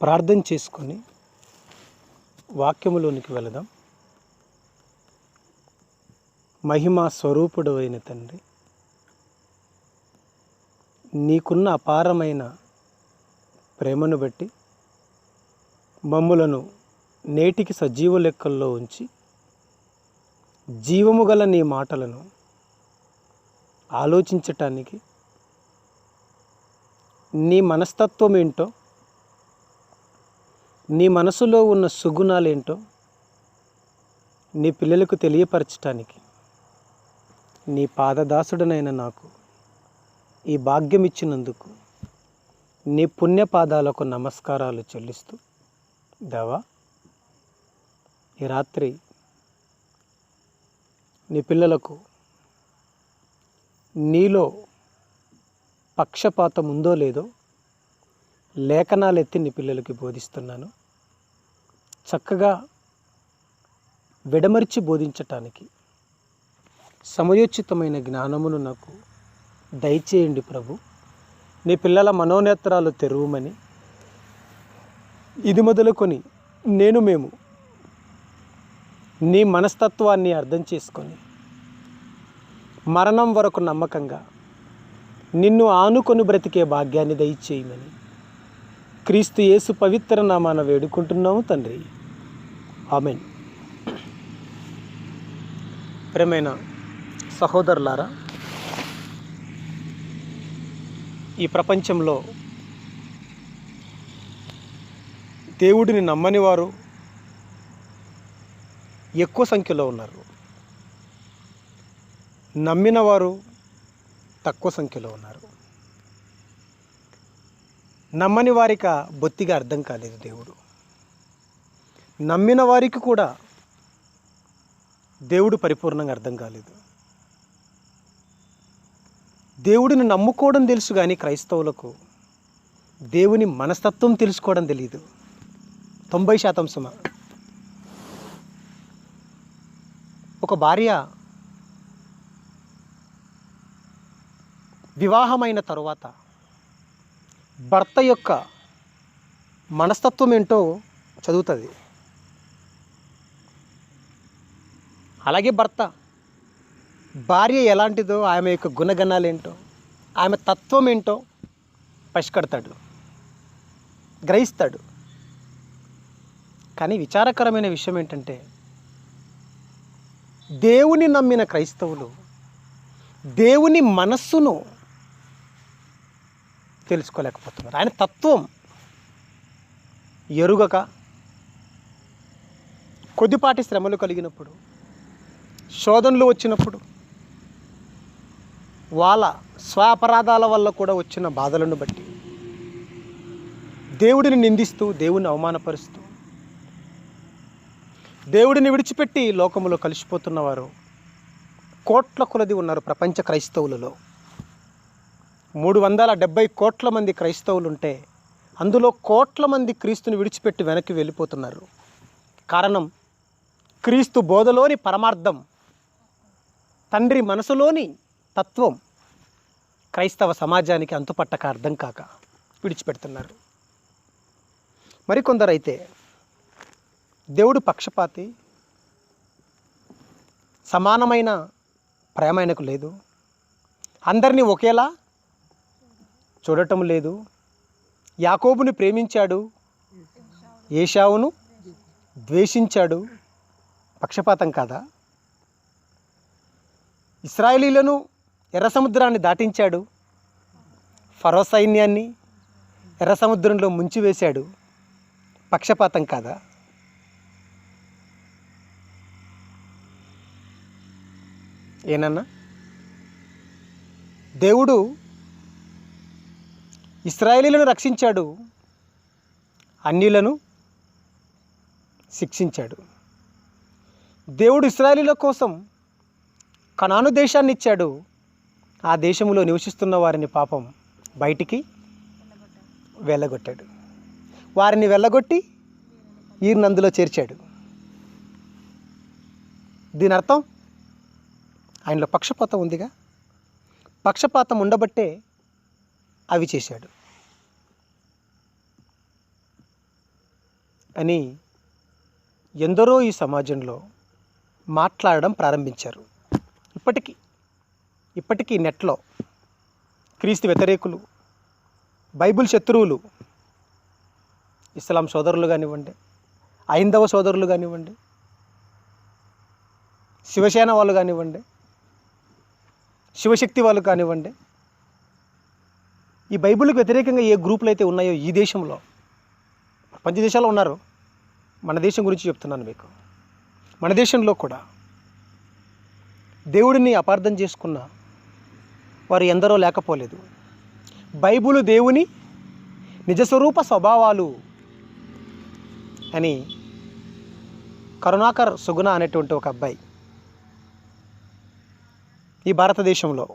ప్రార్థన చేసుకొని వాక్యములోనికి వెళదాం. మహిమా స్వరూపుడు అయిన తండ్రి, నీకున్న అపారమైన ప్రేమను బట్టి మమ్ములను నేటికి సజీవ లెక్కల్లో ఉంచి జీవము గల నీ మాటలను ఆలోచించటానికి, నీ మనస్తత్వం ఏంటో, నీ మనసులో ఉన్న సుగుణాలేంటో నీ పిల్లలకు తెలియపరచటానికి నీ పాదదాసుడనైన నాకు ఈ భాగ్యం ఇచ్చినందుకు నీ పుణ్యపాదాలకు నమస్కారాలు చెల్లిస్తూ, దేవా, ఈ రాత్రి నీ పిల్లలకు నీలో పక్షపాతం ఉందో లేదో లేఖనాలు ఎత్తి నీ పిల్లలకి బోధిస్తున్నాను. చక్కగా విడమర్చి బోధించటానికి సమయోచితమైన జ్ఞానమును నాకు దయచేయండి ప్రభు. నీ పిల్లల మనోనేత్రాలు తెరువమని, ఇది మొదలుకొని మేము నీ మనస్తత్వాన్ని అర్థం చేసుకొని మరణం వరకు నమ్మకంగా నిన్ను ఆనుకొని బ్రతికే భాగ్యాన్ని దయచేయమని క్రీస్తు యేసు పవిత్ర నామాన వేడుకుంటున్నాము తండ్రి. ఆమేన్. ప్రియమైన సహోదరులారా, ఈ ప్రపంచంలో దేవుడిని నమ్మని వారు ఎక్కువ సంఖ్యలో ఉన్నారు. నమ్మిన వారు తక్కువ సంఖ్యలో ఉన్నారు. నమ్మని వారికి బొత్తిగా అర్థం కాలేదు దేవుడు. నమ్మిన వారికి కూడా దేవుడు పరిపూర్ణంగా అర్థం కాలేదు. దేవుడిని నమ్ముకోవడం తెలుసు, కానీ క్రైస్తవులకు దేవుని మనస్తత్వం తెలుసుకోవడం తెలియదు. 90% సుమ. ఒక భార్య వివాహమైన తరువాత భర్త యొక్క మనస్తత్వం ఏంటో చదువుతుంది. అలాగే భర్త భార్య ఎలాంటిదో, ఆమె యొక్క గుణగణాలు ఏంటో, ఆమె తత్వం ఏంటో పసికడతాడు, గ్రహిస్తాడు. కానీ విచారకరమైన విషయం ఏంటంటే, దేవుని నమ్మిన క్రైస్తవులు దేవుని మనస్సును తెలుసుకోలేకపోతున్నారు. ఆయన తత్వం ఎరుగక కొద్దిపాటి శ్రమలు కలిగినప్పుడు, శోధనలు వచ్చినప్పుడు, వాళ్ళ స్వాపరాధాల వల్ల కూడా వచ్చిన బాధలను బట్టి దేవుడిని నిందిస్తూ, దేవుని అవమానపరుస్తూ, దేవుడిని విడిచిపెట్టి లోకములో కలిసిపోతున్నవారు కోట్ల కొలది ఉన్నారు. ప్రపంచ క్రైస్తవులలో 370 కోట్ల మంది క్రైస్తవులు ఉంటే అందులో కోట్ల మంది క్రీస్తుని విడిచిపెట్టి వెనక్కి వెళ్ళిపోతున్నారు. కారణం, క్రీస్తు బోధలోని పరమార్థం, తండ్రి మనసులోని తత్వం క్రైస్తవ సమాజానికి అంతుపట్టక, అర్థం కాక విడిచిపెడుతున్నారు. మరికొందరైతే దేవుడు పక్షపాతి, సమానమైన ప్రేమ ఆయనకు లేదు, అందరినీ ఒకేలా చూడటం లేదు, యాకోబుని ప్రేమించాడు, ఏశావును ద్వేషించాడు. పక్షపాతం కాదా? ఇశ్రాయేలీయులను ఎర్ర సముద్రాన్ని దాటించాడు, ఫరో సైన్యాన్ని ఎర్ర సముద్రంలో ముంచివేశాడు. పక్షపాతం కాదా? ఏనన్నా? దేవుడు ఇశ్రాయేలీయులను రక్షించాడు, అన్యులను శిక్షించాడు. దేవుడు ఇశ్రాయేలీయుల కోసం కనాను దేశాన్ని ఇచ్చాడు, ఆ దేశంలో నివసిస్తున్న వారిని పాపం బయటికి వెళ్ళగొట్టాడు. వారిని వెళ్ళగొట్టి ఈయనందులో చేర్చాడు. దీని అర్థం ఆయనలో పక్షపాతం ఉందిగా. పక్షపాతం ఉండబట్టే అవి చేశాడు. అని ఎందరో ఈ సమాజంలో మాట్లాడడం ప్రారంభించారు. ఇప్పటికీ నెట్లో క్రీస్తు వ్యతిరేకులు, బైబిల్ శత్రువులు, ఇస్లాం సోదరులు కానివ్వండి, ఐందవ సోదరులు కానివ్వండి, శివసేన వాళ్ళు కానివ్వండి, శివశక్తి వాళ్ళు కానివ్వండి, ఈ బైబిల్కి వ్యతిరేకంగా ఏ గ్రూపులు అయితే ఉన్నాయో ఈ దేశంలో, ప్రపంచ దేశాల్లో ఉన్నారు, మన దేశం గురించి చెప్తున్నాను మీకు. మన దేశంలో కూడా దేవుడిని అపార్థం చేసుకున్న వారు ఎందరో లేకపోలేదు. బైబిలు దేవుని నిజస్వరూప స్వభావాలు అని కరుణాకర్ సుగుణ అనేటువంటి ఒక అబ్బాయి ఈ భారతదేశంలో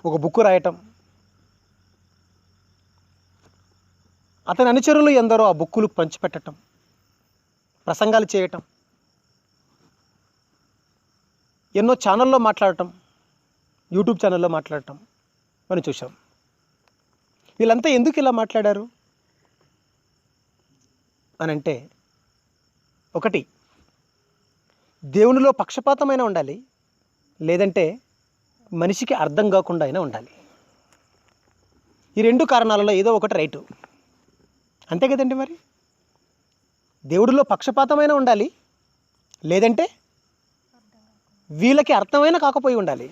ఒక బుక్ రాయటం, అతని అనుచరులు ఎందరో ఆ బుక్కులు పంచిపెట్టడం, ప్రసంగాలు చేయటం, ఎన్నో ఛానల్లో మాట్లాడటం, యూట్యూబ్ ఛానల్లో మాట్లాడటం మనం చూసాం. వీళ్ళంతా ఎందుకు ఇలా మాట్లాడారు అని అంటే, ఒకటి, దేవునిలో పక్షపాతమైన ఉండాలి, లేదంటే మనిషికి అర్థం కాకుండా అయినా ఉండాలి. ఈ రెండు కారణాలలో ఏదో ఒకటి రైటు, అంతే కదండి. మరి దేవుడిలో పక్షపాతమైన ఉండాలి, లేదంటే వీళ్ళకి అర్థమైన కాకపోయి ఉండాలి.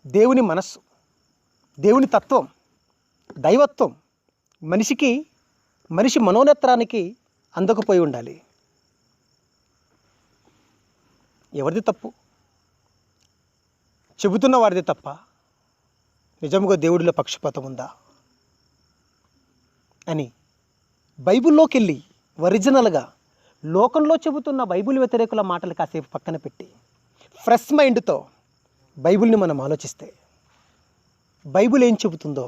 దేవుని మనస్సు, దేవుని తత్వం, దైవత్వం మనిషి మనోనేత్రానికి అందకపోయి ఉండాలి. ఎవరిది తప్పు? చెబుతున్న వారిది తప్ప? నిజంగా దేవుడిలో పక్షపాతం ఉందా అని బైబిల్లోకి వెళ్ళి ఒరిజినల్గా లోకంలో చెబుతున్న బైబిల్ వ్యతిరేకుల మాటలు కాసేపు పక్కన పెట్టి ఫ్రెష్ మైండ్తో బైబిల్ని మనం ఆలోచిస్తే బైబిల్ ఏం చెబుతుందో,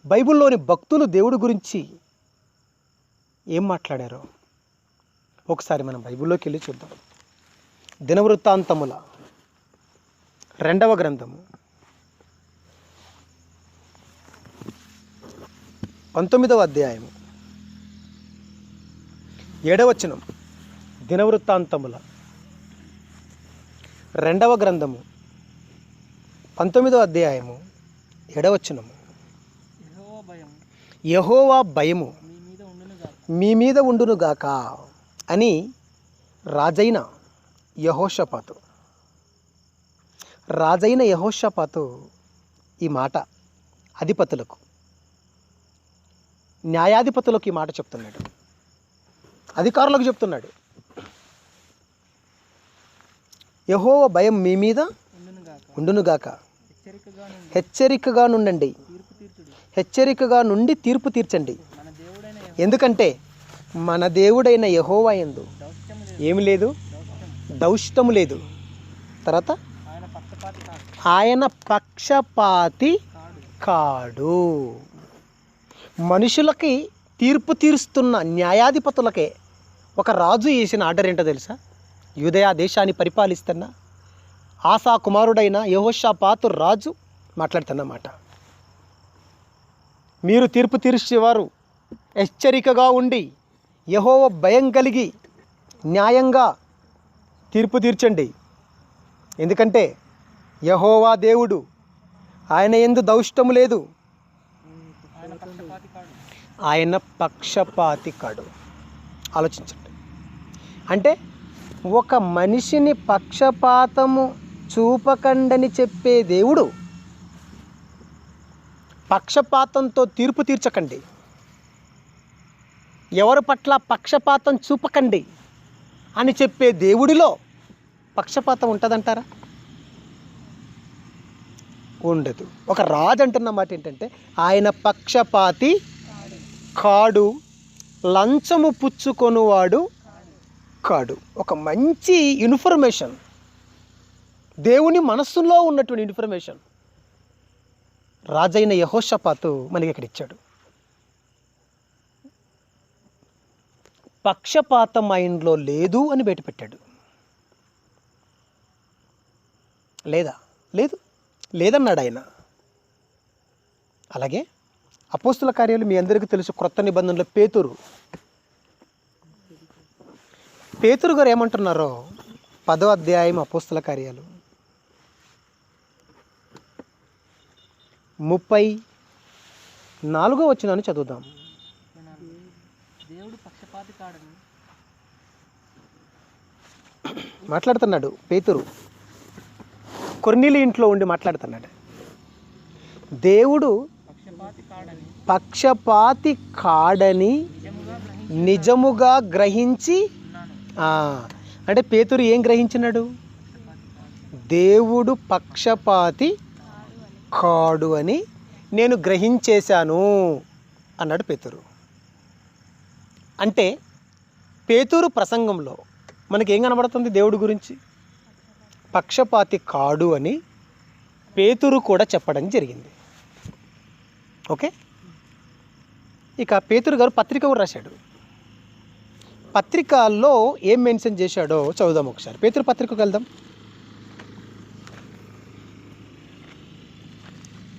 బైబిల్లోని భక్తులు దేవుడి గురించి ఏం మాట్లాడారో ఒకసారి మనం బైబిల్లోకి వెళ్ళి చూద్దాం. దినవృత్తాంతముల 2వ గ్రంథము 19వ అధ్యాయము 7వ వచనం. దినవృత్తాంతముల 2వ గ్రంథము 19వ అధ్యాయము 7వ వచనము. యెహోవా భయము మీ మీద ఉండునుగాక అని రాజైన యెహోషాపాతు ఈ మాట అధిపతులకు, న్యాయాధిపతులకు ఈ మాట చెప్తున్నాడు, అధికారులకు చెప్తున్నాడు. యెహోవా భయం మీ మీద ఉండునుగాక, హెచ్చరికగా నుండండి, హెచ్చరికగా నుండి తీర్పు తీర్చండి. ఎందుకంటే మన దేవుడైన యెహోవా యందు ఏమి లేదు, దౌష్టము లేదు. తర్వాత ఆయన పక్షపాతి కాడు. మనుషులకి తీర్పు తీరుస్తున్న న్యాయాధిపతులకే ఒక రాజు వేసిన ఆర్డర్ ఏంటో తెలుసా? యూదయా దేశాన్ని పరిపాలిస్తున్న ఆసా కుమారుడైన యెహోషాపాతు రాజు మాట్లాడుతున్నమాట. మీరు తీర్పు తీర్చేవారు హెచ్చరికగా ఉండి యెహోవా భయం కలిగి న్యాయంగా తీర్పు తీర్చండి. ఎందుకంటే యెహోవా దేవుడు, ఆయన యందు దౌష్టము లేదు, ఆయన పక్షపాతి కాడు. ఆలోచించండి. అంటే ఒక మనిషిని పక్షపాతము చూపకండని చెప్పే దేవుడు పక్షపాతంతో తీర్పు తీర్చకండి, ఎవరి పట్ల పక్షపాతం చూపకండి అని చెప్పే దేవుడిలో పక్షపాతం ఉంటుందంటారా? ఉండదు. ఒక రాజు అంటున్న మాట ఏంటంటే ఆయన పక్షపాతి కాడు, లంచము పుచ్చుకొనువాడు కాడు. ఒక మంచి ఇన్ఫర్మేషన్, దేవుని మనస్సులో ఉన్నటువంటి ఇన్ఫర్మేషన్ రాజైన యెహోషాపాతు మనకి ఇక్కడ ఇచ్చాడు. పక్షపాతం మైండ్లో లేదు అని బయటపెట్టాడు. లేదన్నాడు ఆయన. అలాగే అపోస్తుల కార్యాలు మీ అందరికీ తెలుసు. క్రొత్త నిబంధనలో పేతురు గారు ఏమంటున్నారో 10వ అధ్యాయం అపోస్తుల కార్యాలు 34వ వచనాన్ని చదువుదాం. దేవుడు పక్షపాతి కాడని మాట్లాడుతున్నాడు పేతురు. కొర్నేలి ఇంట్లో ఉండి మాట్లాడుతున్నాడు. దేవుడు పక్షపాతి కాడని నిజముగా గ్రహించి, అంటే పేతురు ఏం గ్రహించినాడు? దేవుడు పక్షపాతి కాడు అని నేను గ్రహించేశాను అన్నాడు పేతురు. అంటే పేతురు ప్రసంగంలో మనకేం కనబడుతుంది? దేవుడి గురించి పక్షపాతి కాడు అని పేతురు కూడా చెప్పడం జరిగింది. ఓకే, ఇక పేతురు గారు పత్రిక కూడా రాశాడు. పత్రికల్లో ఏం మెన్షన్ చేశాడో చదువుదాం ఒకసారి. పేతురు పత్రికకు వెళ్దాం.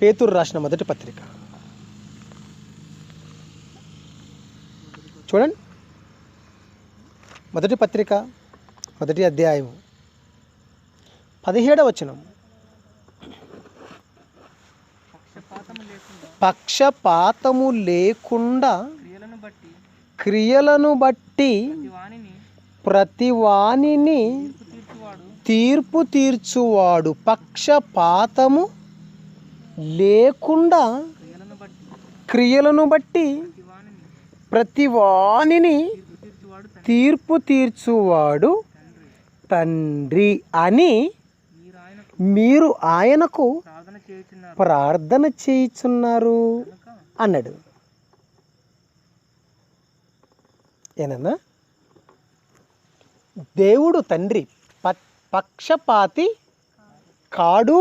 పేతురు రాసిన మొదటి పత్రిక చూడండి. మొదటి పత్రిక 1వ అధ్యాయం 17వ వచనం. పక్షపాతము లేకుండా క్రియలను బట్టి ప్రతివానిని తీర్పు తీర్చువాడు. పక్షపాతము లేకుండా క్రియలను బట్టి ప్రతివానిని తీర్పు తీర్చువాడు తండ్రి అని మీరు ఆయనకు ప్రార్థన చేయుచున్నారు అన్నాడు. ఏనన్నా? దేవుడు తండ్రి పక్షపాతి కాడు,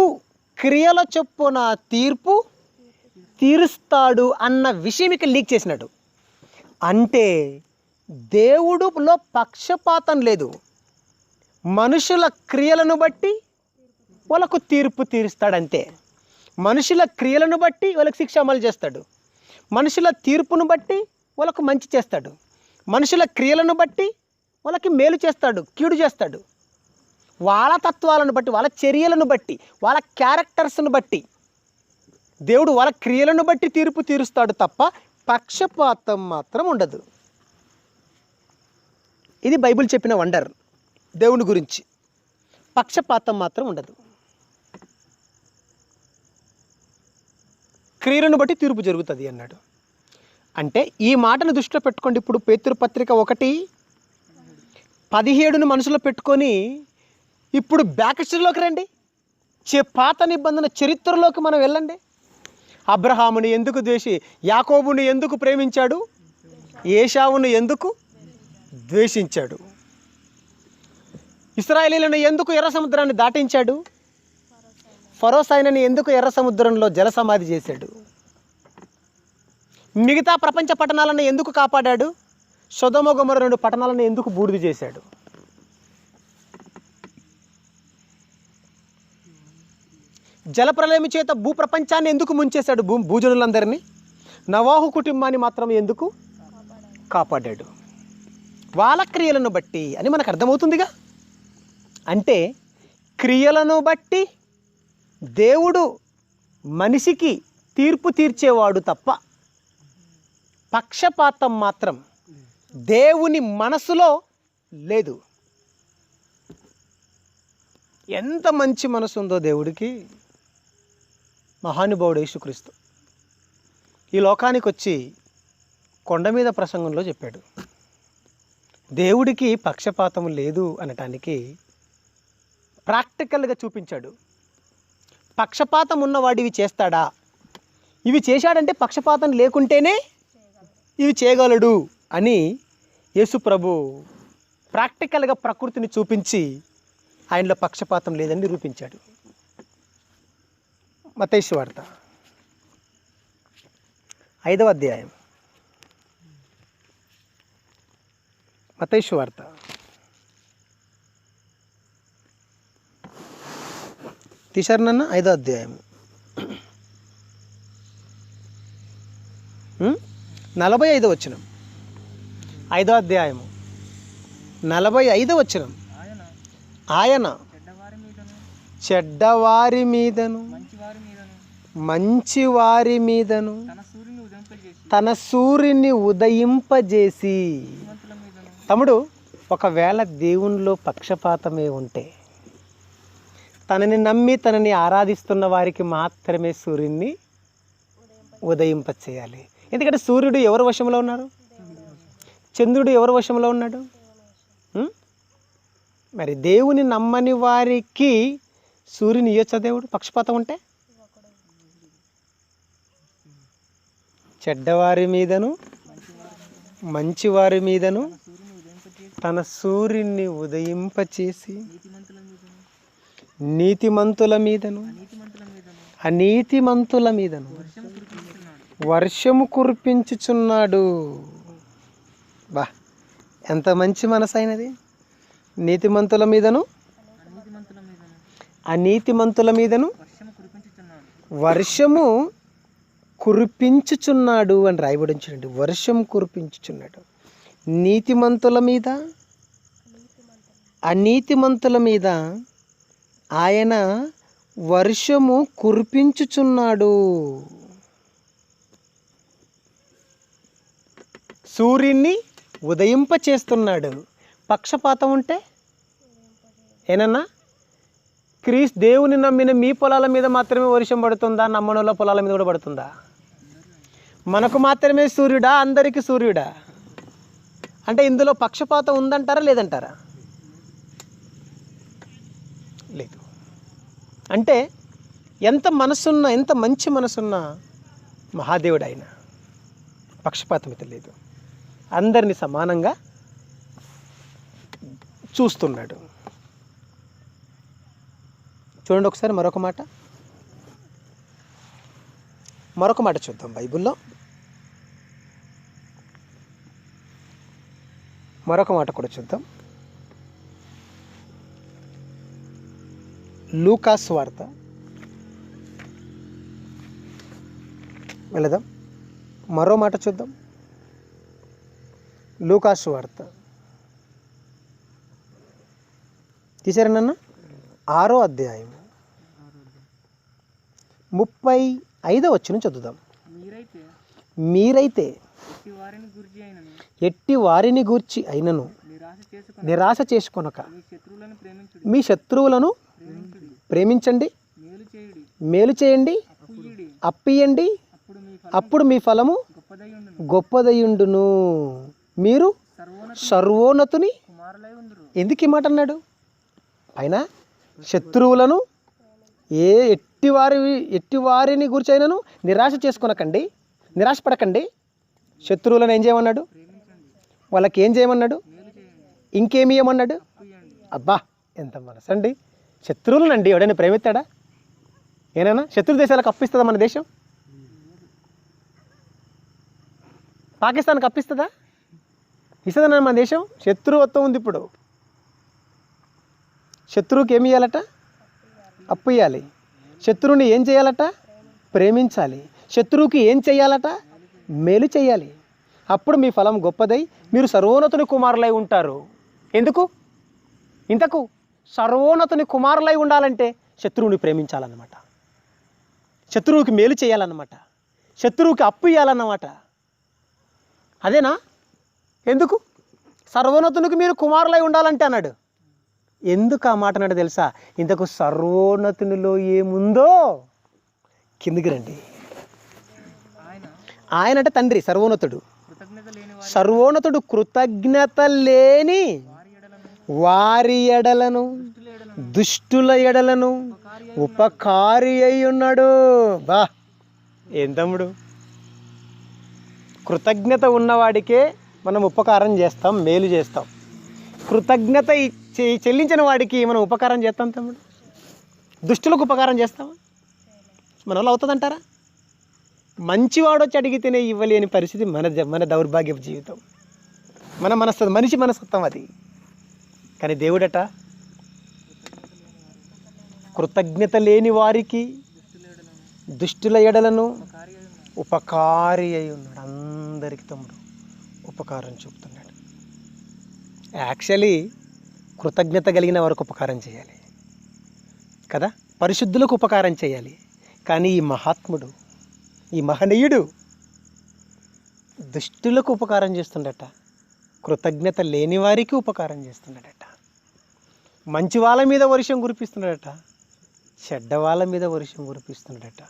క్రియల చొప్పున తీర్పు తీరుస్తాడు అన్న విషయం ఇక్కడ లీక్ చేసినాడు. అంటే దేవుడులో పక్షపాతం లేదు. మనుషుల క్రియలను బట్టి వాళ్ళకు తీర్పు తీరుస్తాడంతే. మనుషుల క్రియలను బట్టి వాళ్ళకి శిక్ష అమలు చేస్తాడు. మనుషుల తీర్పును బట్టి వాళ్ళకు మంచి చేస్తాడు. మనుషుల క్రియలను బట్టి వాళ్ళకి మేలు చేస్తాడు, కీడు చేస్తాడు. వాళ్ళ తత్వాలను బట్టి, వాళ్ళ చర్యలను బట్టి, వాళ్ళ క్యారెక్టర్స్ను బట్టి దేవుడు వాళ్ళ క్రియలను బట్టి తీర్పు తీరుస్తాడు తప్ప పక్షపాతం మాత్రం ఉండదు. ఇది బైబిల్ చెప్పిన వండర్ దేవుని గురించి. పక్షపాతం మాత్రం ఉండదు. క్రియలను బట్టి తీర్పు జరుగుతుంది అన్నాడు. అంటే ఈ మాటను దృష్టిలో పెట్టుకోండి. ఇప్పుడు పేతురు పత్రిక 1:17 మనసులో పెట్టుకొని ఇప్పుడు బ్యాక్ హిస్టరీలోకి రండి. పాత నిబంధన చరిత్రలోకి మనం వెళ్ళండి. అబ్రహాముని ఎందుకు యాకోబుని ఎందుకు ప్రేమించాడు? ఏశావును ఎందుకు ద్వేషించాడు? ఇశ్రాయేలీయులను ఎందుకు ఎర్ర సముద్రాన్ని దాటించాడు? ఫరో సైన్యాన్ని ఎందుకు ఎర్ర సముద్రంలో జల సమాధి చేశాడు? మిగతా ప్రపంచ పట్టణాలను ఎందుకు కాపాడాడు? సొదొమ గొమొర్రా 2 పట్టణాలను ఎందుకు బూడిద చేశాడు? జలప్రలయం చేత భూప్రపంచాన్ని ఎందుకు ముంచేశాడు? భూజనులందరినీ. నోవాహు కుటుంబాన్ని మాత్రం ఎందుకు కాపాడాడు? వాళ్ళ క్రియలను బట్టి అని మనకు అర్థమవుతుందిగా. అంటే క్రియలను బట్టి దేవుడు మనిషికి తీర్పు తీర్చేవాడు తప్ప పక్షపాతం మాత్రం దేవుని మనసులో లేదు. ఎంత మంచి మనసు ఉందో దేవుడికి. మహానుభావుడు యేసుక్రీస్తు ఈ లోకానికి వచ్చి కొండ మీద ప్రసంగంలో చెప్పాడు. దేవుడికి పక్షపాతం లేదు అనటానికి ప్రాక్టికల్గా చూపించాడు. పక్షపాతం ఉన్నవాడు ఇవి చేస్తాడా? ఇవి చేశాడంటే పక్షపాతం లేకుంటేనే ఇవి చేయగలడు అని యేసు ప్రభు ప్రాక్టికల్గా ప్రకృతిని చూపించి ఆయనలో పక్షపాతం లేదని నిరూపించాడు. మత్తయి సువార్త 5వ అధ్యాయం. మత్తయి సువార్త తీశారు నన్న 5వ అధ్యాయం 45వ వచనం, 5వ అధ్యాయము 45వ వచనం. ఆయన చెడ్డవారి మీదను మంచివారి మీదను తన సూర్యుని ఉదయింపజేసి. తమ్ముడు, ఒకవేళ దేవునిలో పక్షపాతమే ఉంటే తనని నమ్మి తనని ఆరాధిస్తున్న వారికి మాత్రమే సూర్యుని ఉదయింపచేయాలి. ఎందుకంటే సూర్యుడు ఎవరి వశంలో ఉన్నారు? చంద్రుడు ఎవరి వశంలో ఉన్నాడు? మరి దేవుని నమ్మని వారికి సూర్యుని ఇయ్యొచ్చా దేవుడు పక్షపాతం ఉంటే? చెడ్డవారి మీదను మంచివారి మీదను తన సూర్యుని ఉదయింపచేసి నీతిమంతుల మీదను అనీతిమంతుల మీదను వర్షము కురిపించుచున్నాడు. బా, ఎంత మంచి మనసు అయినది! నీతిమంతుల మీదను అనీతిమంతుల మీదను వర్షము కురిపించుచున్నాడు అని రాయబడి ఉంచండి. వర్షం కురిపించుచున్నాడు. నీతిమంతుల మీద అనీతిమంతుల మీద ఆయన వర్షము కురిపించుచున్నాడు. సూర్యుని ఉదయింపచేస్తున్నాడు. పక్షపాతం ఉంటే ఏనన్నా? దేవుని నమ్మిన మీ పొలాల మీద మాత్రమే వర్షం పడుతుందా? నమ్మనుల పొలాల మీద కూడా పడుతుందా? మనకు మాత్రమే సూర్యుడా? అందరికీ సూర్యుడా? అంటే ఇందులో పక్షపాతం ఉందంటారా లేదంటారా? లేదు. అంటే ఎంత మనసున్నా, ఎంత మంచి మనసున్నా మహాదేవుడు ఆయన. పక్షపాతం అయితే లేదు. అందరినీ సమానంగా చూస్తున్నాడు. చూడండి ఒకసారి మరొక మాట చూద్దాం. బైబిల్లో మరొక మాట కూడా చూద్దాం. లూకా సువార్త వెళదాం. మరో మాట చూద్దాం. లూకా సువార్త తీసారా నన్ను? 6వ అధ్యాయం 35వ వచనం చదువుదాం. మీరైతే ఎట్టి వారిని గూర్చి అయినను నిరాశ చేసుకొనక మీ శత్రువులను ప్రేమించండి, మేలు చేయండి, అప్పియండి, అప్పుడు మీ ఫలము గొప్పదయుండును, మీరు సర్వోన్నతుని. ఎందుకు ఈ మాట అన్నాడు? ఆయన శత్రువులను ఎట్టి వారిని గురిచైనను నిరాశ చేసుకొనకండి, నిరాశపడకండి. శత్రువులను ఏం చేయమన్నాడు? వాళ్ళకి ఏం చేయమన్నాడు? ఇంకేమి ఇవ్వమన్నాడు? అబ్బా, ఎంత మనసు అండి! శత్రువులనండి ఎవడైనా ప్రేమిస్తాడా? ఏనైనా శత్రు దేశాలకు అప్పిస్తుందా మన దేశం? పాకిస్తాన్కి అప్పిస్తుందా? ఇస్తుందన్న మన దేశం? శత్రువత్వం ఉంది ఇప్పుడు. శత్రువుకి ఏమి ఇవ్వాలట? అప్పు ఇవ్వాలి. శత్రువుని ఏం చేయాలట? ప్రేమించాలి. శత్రువుకి ఏం చేయాలట? మేలు చేయాలి. అప్పుడు మీ ఫలం గొప్పదై మీరు సర్వోన్నతుని కుమారులై ఉంటారు. ఎందుకు? ఇంతకు సర్వోన్నతుని కుమారులై ఉండాలంటే శత్రువుని ప్రేమించాలన్నమాట, శత్రువుకి మేలు చేయాలన్నమాట, శత్రువుకి అప్పు ఇవ్వాలన్నమాట. అదేనా? ఎందుకు? సర్వోన్నతునికి మీరు కుమారులై ఉండాలంటే అన్నాడు. ఎందుకు ఆ మాట అన్నాడు తెలుసా? ఇంతకు సర్వోన్నతునిలో ఏముందో కిందికి రండి. ఆయన అంటే తండ్రి, సర్వోన్నతుడు. సర్వోన్నతుడు కృతజ్ఞత లేని వారి ఎడలను, దుష్టుల ఎడలను ఉపకారి అయి ఉన్నాడు. బా, ఏం తమ్ముడు! కృతజ్ఞత ఉన్నవాడికే మనం ఉపకారం చేస్తాం, మేలు చేస్తాం. కృతజ్ఞత చెల్లించిన వాడికి మనం ఉపకారం చేస్తాం తమ్ముడు. దుష్టులకు ఉపకారం చేస్తామా? మన వల్ల అవుతుందంటారా? మంచివాడు వచ్చి అడిగితేనే ఇవ్వలేని పరిస్థితి మన దౌర్భాగ్యపు జీవితం, మనిషి మనస్తత్వం అది. కానీ దేవుడట కృతజ్ఞత లేని వారికి, దుష్టుల ఎడలను ఉపకారి అయి ఉన్నాడు. అందరికి తమ్ముడు ఉపకారం చూపుతున్నాడు. యాక్చువల్లీ కృతజ్ఞత కలిగిన వారికి ఉపకారం చేయాలి కదా, పరిశుద్ధులకు ఉపకారం చేయాలి. కానీ ఈ మహాత్ముడు, ఈ మహనీయుడు దుష్టులకు ఉపకారం చేస్తుండట, కృతజ్ఞత లేని వారికి ఉపకారం చేస్తున్నాడట. మంచి వాళ్ళ మీద వర్షం కురిపిస్తున్నాడట, చెడ్డ వాళ్ళ మీద వర్షం కురిపిస్తున్నాడట.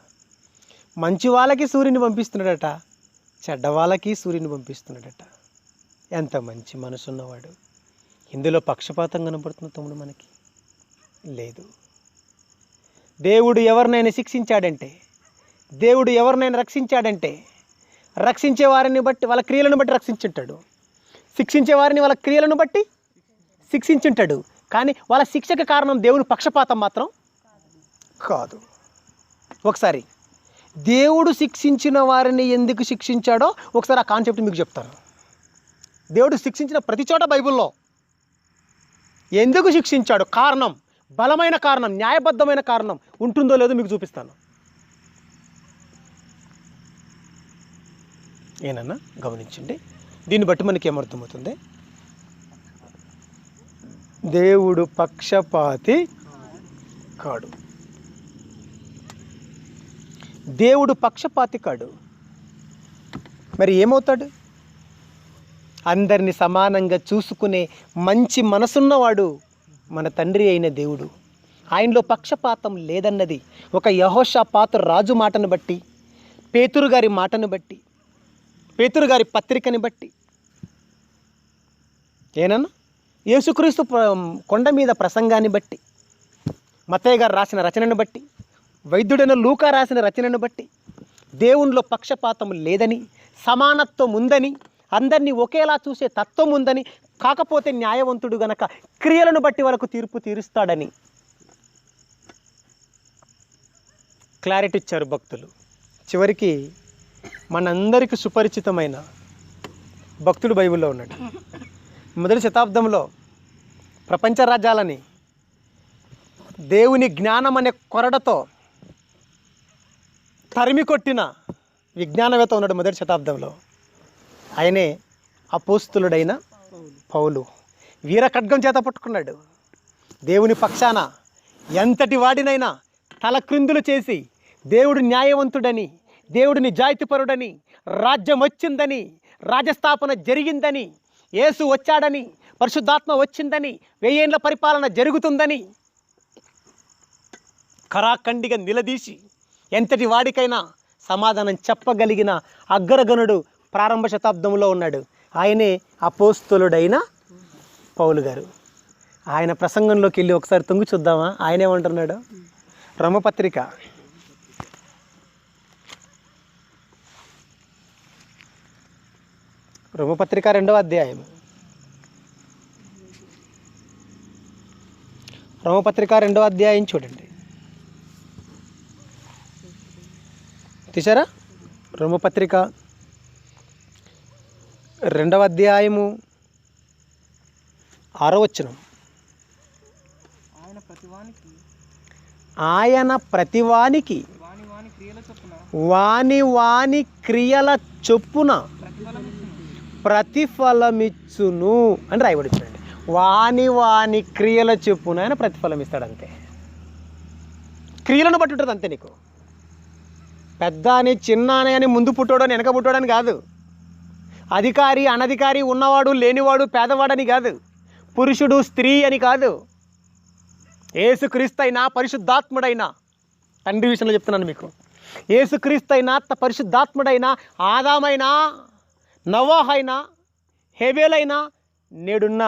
మంచి వాళ్ళకి సూర్యుని పంపిస్తున్నాడట, చెడ్డ వాళ్ళకి సూర్యుని పంపిస్తున్నాడట. ఎంత మంచి మనసున్నవాడు. ఇందులో పక్షపాతం కనపడుతున్న తమ్ముడు మనకి లేదు. దేవుడు ఎవరినైనా శిక్షించాడంటే, దేవుడు ఎవరినైనా రక్షించాడంటే, రక్షించే వారిని బట్టి వాళ్ళ క్రియలను బట్టి రక్షించుంటాడు, శిక్షించే వారిని వాళ్ళ క్రియలను బట్టి శిక్షించుంటాడు. కానీ వాళ్ళ శిక్షకు కారణం దేవుని పక్షపాతం మాత్రం కాదు. ఒకసారి దేవుడు శిక్షించిన వారిని ఎందుకు శిక్షించాడో ఒకసారి ఆ కాన్సెప్ట్ మీకు చెప్తాను. దేవుడు శిక్షించిన ప్రతి చోట బైబిల్లో ఎందుకు శిక్షించాడు, కారణం, బలమైన కారణం, న్యాయబద్ధమైన కారణం ఉంటుందో లేదో మీకు చూపిస్తాను. ఏనన్నా గమనించండి. దీన్ని బట్టి మనకి ఏమర్థమవుతుంది? దేవుడు పక్షపాతి కాడు. దేవుడు పక్షపాతి కాడు. మరి ఏమవుతాడు? అందరిని సమానంగా చూసుకునే మంచి మనసున్నవాడు మన తండ్రి అయిన దేవుడు. ఆయనలో పక్షపాతం లేదన్నది ఒక యెహోషాపాతు రాజు మాటను బట్టి, పేతురు గారి మాటను బట్టి, పేతురు గారి పత్రికని బట్టి, ఏనన్నా యేసుక్రీస్తు కొండ మీద ప్రసంగాన్ని బట్టి, మత్తయ్య గారు రాసిన రచనను బట్టి, వైద్యుడైన లూకా రాసిన రచనను బట్టి దేవునిలో పక్షపాతం లేదని, సమానత్వం ఉందని, అందరినీ ఒకేలా చూసే తత్వం ఉందని, కాకపోతే న్యాయవంతుడు గనక క్రియలను బట్టి వరకు తీర్పు తీరుస్తాడని క్లారిటీ ఇచ్చారు భక్తులు. చివరికి మనందరికీ సుపరిచితమైన భక్తుడు బైబిల్లో ఉన్నాడు. మొదటి శతాబ్దంలో ప్రపంచ రాజ్యాలని దేవుని జ్ఞానం అనే కొరడతో తరిమి కొట్టిన విజ్ఞానవేత్త ఉన్నాడు మొదటి శతాబ్దంలో. ఆయనే అపోస్తులుడైన పౌలు. వీర ఖడ్గం చేత పట్టుకున్నాడు. దేవుని పక్షాన ఎంతటి వాడినైనా తల క్రిందులు చేసి, దేవుడు న్యాయవంతుడని, దేవుడు నిజాయితీపరుడని, రాజ్యం వచ్చిందని, రాజ్యస్థాపన జరిగిందని, యేసు వచ్చాడని, పరిశుద్ధాత్మ వచ్చిందని, 1000 ఏళ్ల పరిపాలన జరుగుతుందని కరాఖండిగా నిలదీసి ఎంతటి వాడికైనా సమాధానం చెప్పగలిగిన అగ్రగణుడు ప్రారంభ శతాబ్దంలో ఉన్నాడు. ఆయనే అపోస్తులుడైన పౌలు గారు. ఆయన ప్రసంగంలోకి వెళ్ళి ఒకసారి తొంగి చూద్దామా? ఆయన ఏమంటున్నాడు? రోమపత్రిక రోమపత్రిక 2వ అధ్యాయం, రోమపత్రిక 2వ అధ్యాయం చూడండి. తీసారా? రోమపత్రిక 2వ అధ్యాయము 6వ వచనం. ఆయన ప్రతివానికి వాని క్రియల చొప్పున ప్రతిఫలమిచ్చును అని రాయబడి చూడండి. వాని క్రియల చొప్పున ఆయన ప్రతిఫలం ఇస్తాడు. అంతే, క్రియలను బట్టి ఉంటుంది. అంతే. నీకు పెద్ద అని, చిన్న అని, ముందు పుట్టాడని, వెనక పుట్టాడని కాదు. అధికారి అనధికారి, ఉన్నవాడు లేనివాడు, పేదవాడని కాదు. పురుషుడు స్త్రీ అని కాదు. యేసుక్రీస్తు అయినా, పరిశుద్ధాత్ముడైనా, తండ్రి విషయంలో చెప్తున్నాను మీకు, యేసుక్రీస్తు అయినా, పరిశుద్ధాత్ముడైనా, ఆదామైనా, నోవాహైనా, హేబేలైనా, నేడున్న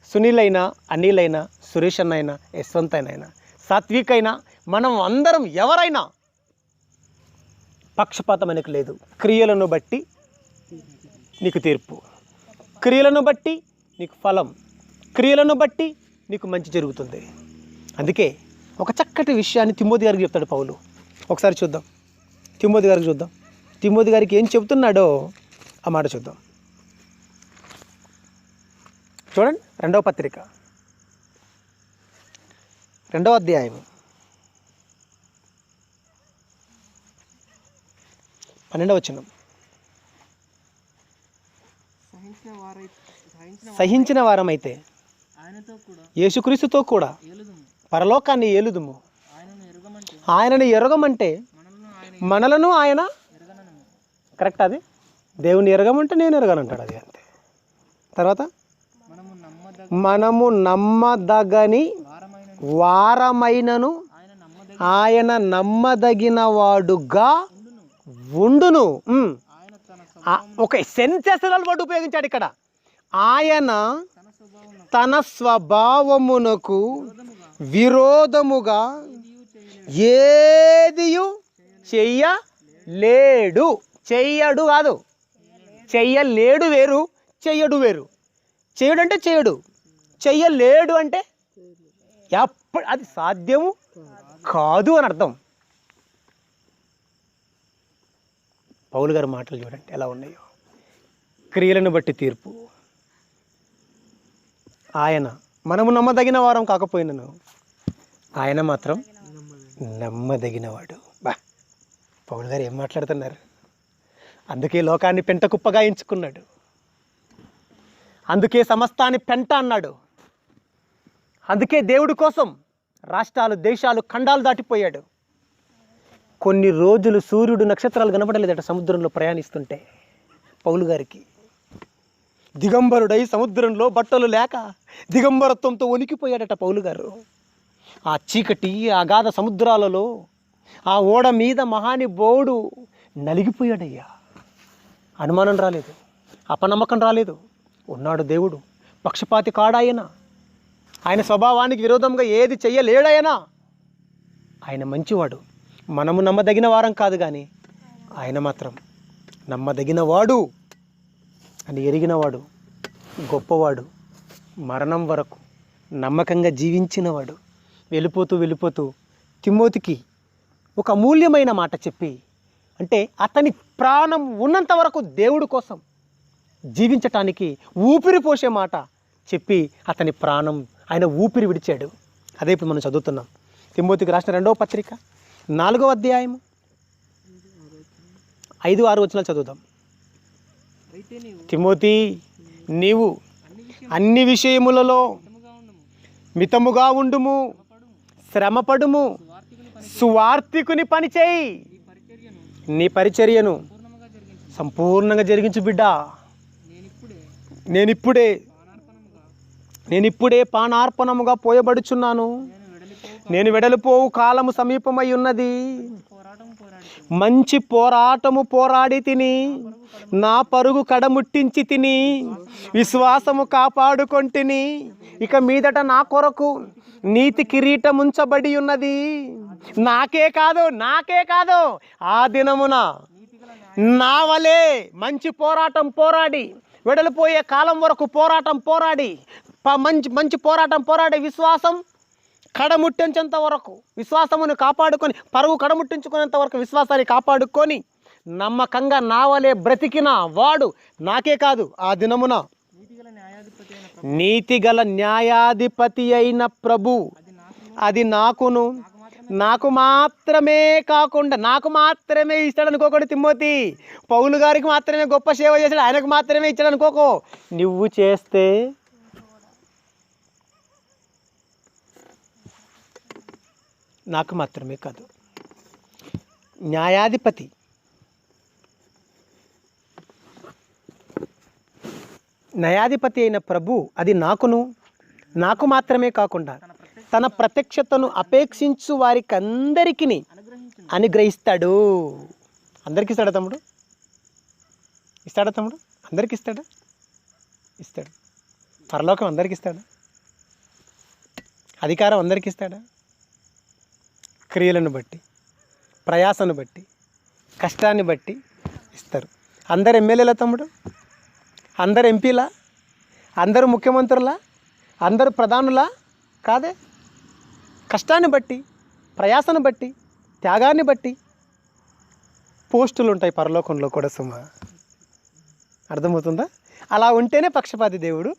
సునీల్ అయినా, అనిల్ అయినా, సురేష్ అన్నైనా, యశ్వంత్ అయినా, సాత్విక్ అయినా, మనం అందరం ఎవరైనా పక్షపాతం అనేది లేదు. క్రియలను బట్టి నీకు తీర్పు, క్రియలను బట్టి నీకు ఫలం, క్రియలను బట్టి నీకు మంచి జరుగుతుంది. అందుకే ఒక చక్కటి విషయాన్ని తిమోతి గారికి చెప్తాడు పౌలు. ఒకసారి చూద్దాం, తిమోతి గారికి చూద్దాం. తిమోతి గారికి ఏం చెప్తున్నాడో ఆ మాట చూద్దాం. చూడండి, 2వ పత్రిక 2వ అధ్యాయం 12వ వచనం. సహించిన వారమైతే యేసుక్రీస్తుతో కూడా పరలోకాన్ని ఏలుదుము. ఆయనను ఎరగమంటే మనలను ఆయన కరెక్ట్. అది దేవుని ఎరగమంటే నేను ఎరగనంటాడు. అది అంతే. తర్వాత మనము నమ్మదగని వారమైనను ఆయన నమ్మదగిన వాడుగా ఉండును. ఓకే, సెన్సెషనల్ వర్డ్ ఉపయోగించాడు ఇక్కడ. ఆయన తన స్వభావమునకు విరోధముగా ఏదియు చెయ్యలేడు. చెయ్యడు కాదు, చెయ్యలేడు వేరు, చెయ్యడు వేరు. చెయ్యడు అంటే చెయ్యడు, చెయ్యలేడు అంటే అది సాధ్యము కాదు అని అర్థం. పౌలు గారి మాటలు చూడండి ఎలా ఉన్నాయో. క్రియలను బట్టి తీర్పు. ఆయన మనము నమ్మదగిన వారం కాకపోయినను ఆయన మాత్రం నమ్మదగినవాడు. పౌలు గారు ఏం మాట్లాడుతున్నారు? అందుకే లోకాన్ని పెంట కుప్పగా ఎంచుకున్నాడు. అందుకే సమస్తాన్ని పెంట అన్నాడు. అందుకే దేవుడి కోసం రాష్ట్రాలు, దేశాలు, ఖండాలు దాటిపోయాడు. కొన్ని రోజులు సూర్యుడు, నక్షత్రాలు కనపడలేదట సముద్రంలో ప్రయాణిస్తుంటే పౌలు గారికి. దిగంబరుడై సముద్రంలో బట్టలు లేక దిగంబరత్వంతో వణికిపోయాడట పౌలు గారు. ఆ చీకటి, అగాధ సముద్రాలలో ఆ ఓడ మీద మహానుభావుడు నలిగిపోయాడయ్యా. అనుమానం రాలేదు, అపనమ్మకం రాలేదు. ఉన్నాడు దేవుడు, పక్షపాతి కాడాయన. ఆయన స్వభావానికి విరోధంగా ఏది చెయ్యలేడాయన. ఆయన మంచివాడు. మనము నమ్మదగిన వారం కాదు, కానీ ఆయన మాత్రం నమ్మదగినవాడు అని ఎరిగినవాడు, గొప్పవాడు, మరణం వరకు నమ్మకంగా జీవించినవాడు. వెళ్ళిపోతూ తిమోతికి ఒక అమూల్యమైన మాట చెప్పి, అంటే అతని ప్రాణం ఉన్నంత వరకు దేవుడి కోసం జీవించటానికి ఊపిరి పోసే మాట చెప్పి అతని ప్రాణం, ఆయన ఊపిరి విడిచాడు. అదే ఇప్పుడు మనం చదువుతున్నాం. తిమోతికి రాసిన 2వ పత్రిక 4వ అధ్యాయము 5-6 వచనాలు చదువుదాం. తిమోతి, నీవు అన్ని విషయములలో మితముగా ఉండుము, శ్రమపడుము, సువార్తికుని పని చేయి, నీ పరిచర్యను సంపూర్ణంగా జరిగించు బిడ్డ. నేనిప్పుడే పానార్పణముగా పోయబడుచున్నాను. నేను వెడలిపోవు కాలము సమీపమై ఉన్నది. మంచి పోరాటము పోరాడి తిని, నా పరుగు కడముట్టించి తిని, విశ్వాసము కాపాడుకొంటిని. ఇక మీదట నా కొరకు నీతి కిరీటముంచబడి ఉన్నది. నాకే కాదు ఆ దినమున నా వలే మంచి పోరాటం పోరాడి, వెడలిపోయే కాలం వరకు పోరాడి మంచి పోరాటం పోరాడి విశ్వాసం కడముట్టించేంత వరకు, విశ్వాసమును కాపాడుకొని, పరుగు కడముట్టించుకునేంత వరకు విశ్వాసాన్ని కాపాడుకొని నమ్మకంగా నా వలే బ్రతికిన వాడు నాకే కాదు, ఆ దినమున నీతిగల న్యాయాధిపతి అయిన ప్రభు అది నాకు మాత్రమే కాకుండా నాకు మాత్రమే ఇస్తాడు అనుకోకూడదు తిమోతి. పౌలు గారికి మాత్రమే గొప్ప సేవ చేశాడు, ఆయనకు మాత్రమే ఇచ్చాడు అనుకోకో. నువ్వు చేస్తే నాకు మాత్రమే కాదు. న్యాయాధిపతి అయిన ప్రభు అది నాకు మాత్రమే కాకుండా తన ప్రత్యక్షతను అపేక్షించు వారికి అందరికీ అనుగ్రహిస్తాడు. అందరికి ఇస్తాడా తమ్ముడు? అందరికి ఇస్తాడు. పరలోకం అందరికి ఇస్తాడా? అధికారం అందరికి ఇస్తాడా? క్రియలను బట్టి, ప్రయాసను బట్టి, కష్టాన్ని బట్టి ఇస్తారు. అందరు ఎమ్మెల్యేల తమ్ముడు? అందరు ఎంపీలా? అందరూ ముఖ్యమంత్రులా? అందరూ ప్రధానులా? కాదే. కష్టాన్ని బట్టి, ప్రయాసను బట్టి, త్యాగాన్ని బట్టి పోస్టులు ఉంటాయి పరలోకంలో కూడా. సుమ అర్థమవుతుందా? అలా ఉంటేనే పక్షపాతి దేవుడు